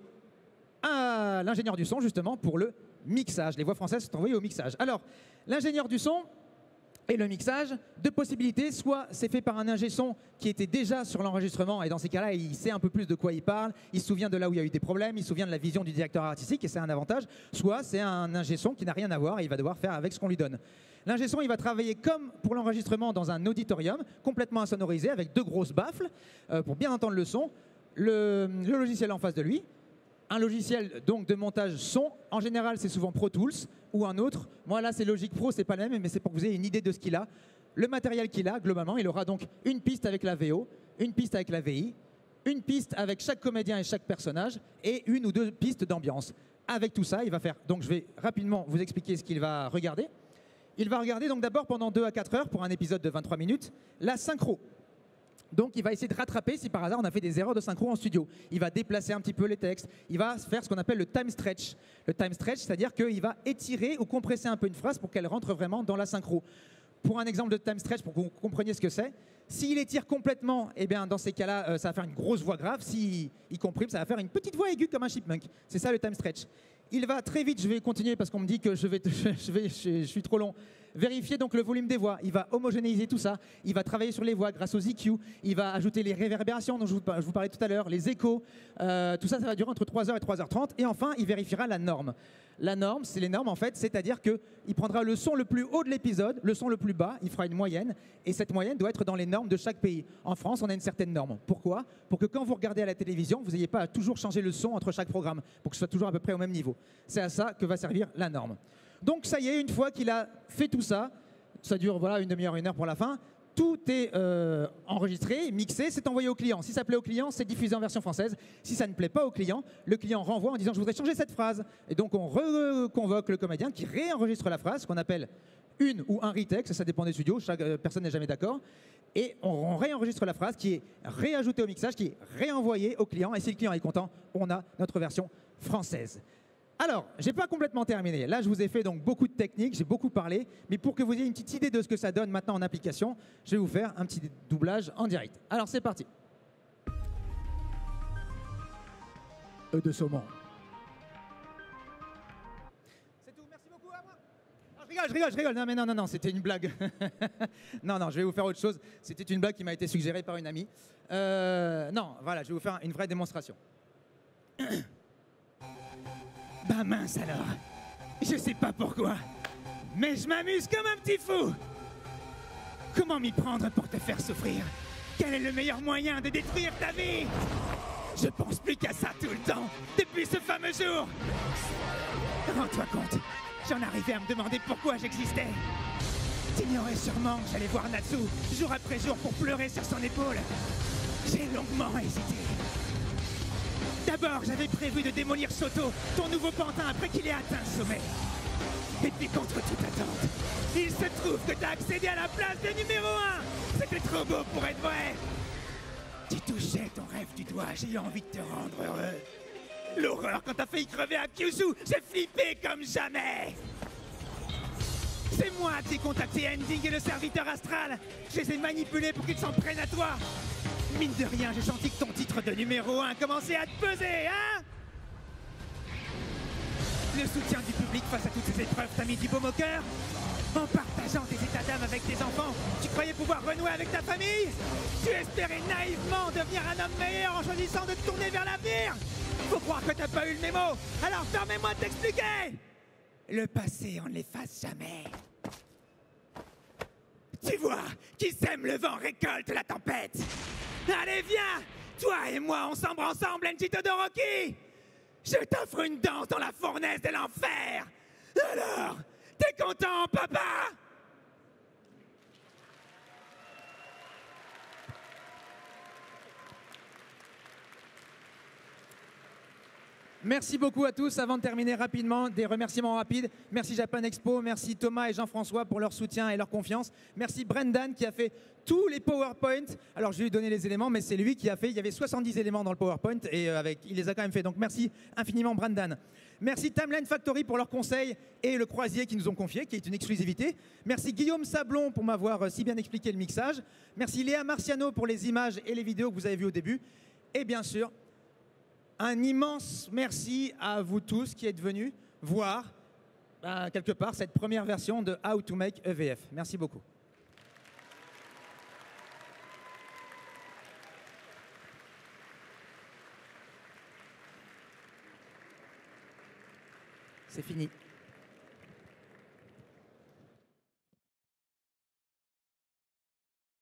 à l'ingénieur du son, justement, pour le mixage. Les voix françaises sont envoyées au mixage. Alors, l'ingénieur du son, Et le mixage, deux possibilités, soit c'est fait par un ingé son qui était déjà sur l'enregistrement, et dans ces cas-là, il sait un peu plus de quoi il parle, il se souvient de là où il y a eu des problèmes, il se souvient de la vision du directeur artistique, et c'est un avantage, soit c'est un ingé son qui n'a rien à voir, et il va devoir faire avec ce qu'on lui donne. L'ingé son, il va travailler comme pour l'enregistrement dans un auditorium, complètement insonorisé, avec deux grosses baffles, pour bien entendre le son, le logiciel en face de lui, un logiciel donc de montage son, en général c'est souvent Pro Tools ou un autre. Moi là c'est Logic Pro, c'est pas le même, mais c'est pour que vous ayez une idée de ce qu'il a. Le matériel qu'il a, globalement, il aura donc une piste avec la VO, une piste avec la VI, une piste avec chaque comédien et chaque personnage, et une ou deux pistes d'ambiance. Avec tout ça, il va faire, donc je vais rapidement vous expliquer ce qu'il va regarder. Il va regarder donc d'abord pendant 2 à 4 heures, pour un épisode de 23 minutes, la synchro. Donc il va essayer de rattraper si par hasard on a fait des erreurs de synchro en studio. Il va déplacer un petit peu les textes, il va faire ce qu'on appelle le time stretch. Le time stretch, c'est-à-dire qu'il va étirer ou compresser un peu une phrase pour qu'elle rentre vraiment dans la synchro. Pour un exemple de time stretch, pour que vous compreniez ce que c'est, s'il étire complètement, eh bien dans ces cas-là, ça va faire une grosse voix grave. S'il comprime, ça va faire une petite voix aiguë comme un chipmunk. C'est ça le time stretch. Il va très vite, je vais continuer parce qu'on me dit que je suis trop long. Vérifier donc le volume des voix, il va homogénéiser tout ça, il va travailler sur les voix grâce aux EQ, il va ajouter les réverbérations dont je vous parlais tout à l'heure, les échos, tout ça, ça va durer entre 3h et 3h30, et enfin il vérifiera la norme. La norme, c'est les normes en fait, c'est-à-dire qu'il prendra le son le plus haut de l'épisode, le son le plus bas, il fera une moyenne, et cette moyenne doit être dans les normes de chaque pays. En France, on a une certaine norme. Pourquoi? Pour que quand vous regardez à la télévision, vous n'ayez pas à toujours changer le son entre chaque programme, pour que ce soit toujours à peu près au même niveau. C'est à ça que va servir la norme. Donc ça y est, une fois qu'il a fait tout ça, ça dure voilà, une demi-heure, 1 heure pour la fin, tout est enregistré, mixé, c'est envoyé au client. Si ça plaît au client, c'est diffusé en version française. Si ça ne plaît pas au client, le client renvoie en disant « je voudrais changer cette phrase ». Et donc on reconvoque le comédien qui réenregistre la phrase, qu'on appelle une ou un retake, ça dépend des studios, chaque personne n'est jamais d'accord. Et on réenregistre la phrase qui est réajoutée au mixage, qui est réenvoyée au client. Et si le client est content, on a notre version française. Alors, je n'ai pas complètement terminé. Là, je vous ai fait donc beaucoup de techniques, j'ai beaucoup parlé. Mais pour que vous ayez une petite idée de ce que ça donne maintenant en application, je vais vous faire un petit doublage en direct. Alors, c'est parti. De saumon. C'est tout, merci beaucoup à moi. Je rigole. Non, mais non, c'était une blague. non, je vais vous faire autre chose. C'était une blague qui m'a été suggérée par une amie. Non, voilà, je vais vous faire une vraie démonstration. Bah mince alors, je sais pas pourquoi, mais je m'amuse comme un petit fou. Comment m'y prendre pour te faire souffrir? Quel est le meilleur moyen de détruire ta vie? Je pense plus qu'à ça tout le temps, depuis ce fameux jour. Rends-toi compte, j'en arrivais à me demander pourquoi j'existais. T'ignorais sûrement que j'allais voir Natsu jour après jour pour pleurer sur son épaule. J'ai longuement hésité. D'abord, j'avais prévu de démolir Soto, ton nouveau pantin, après qu'il ait atteint le sommet. Et puis, contre toute attente, il se trouve que t'as accédé à la place de numéro 1. C'était trop beau pour être vrai. Tu touchais ton rêve du doigt, j'ai eu envie de te rendre heureux. L'horreur quand t'as failli crever à Kyushu, j'ai flippé comme jamais. C'est moi qui ai contacté Ending et le serviteur astral. Je les ai manipulés pour qu'ils s'en prennent à toi. Mine de rien, j'ai senti que ton titre de numéro 1 commençait à te peser, hein? Le soutien du public face à toutes ces épreuves t'a mis du baume au cœur? En partageant tes états d'âme avec tes enfants, tu croyais pouvoir renouer avec ta famille? Tu espérais naïvement devenir un homme meilleur en choisissant de te tourner vers l'avenir? Faut croire que t'as pas eu le mémo, alors permets-moi de t'expliquer! Le passé, on ne l'efface jamais. Tu vois, qui sème le vent récolte la tempête. Allez, viens! Toi et moi, on sombre ensemble, Enji Todoroki! Je t'offre une danse dans la fournaise de l'enfer! Alors, t'es content, papa? Merci beaucoup à tous. Avant de terminer rapidement, des remerciements rapides. Merci Japan Expo, merci Thomas et Jean-François pour leur soutien et leur confiance. Merci Brendan qui a fait tous les PowerPoint. Alors je vais lui donner les éléments, mais c'est lui qui a fait. Il y avait 70 éléments dans le PowerPoint et il les a quand même fait. Donc merci infiniment Brendan. Merci Timeline Factory pour leurs conseils et le croisier qu'ils nous ont confié, qui est une exclusivité. Merci Guillaume Sablon pour m'avoir si bien expliqué le mixage. Merci Léa Marciano pour les images et les vidéos que vous avez vues au début. Et bien sûr, un immense merci à vous tous qui êtes venus voir quelque part cette première version de How to Make a VF. Merci beaucoup. C'est fini.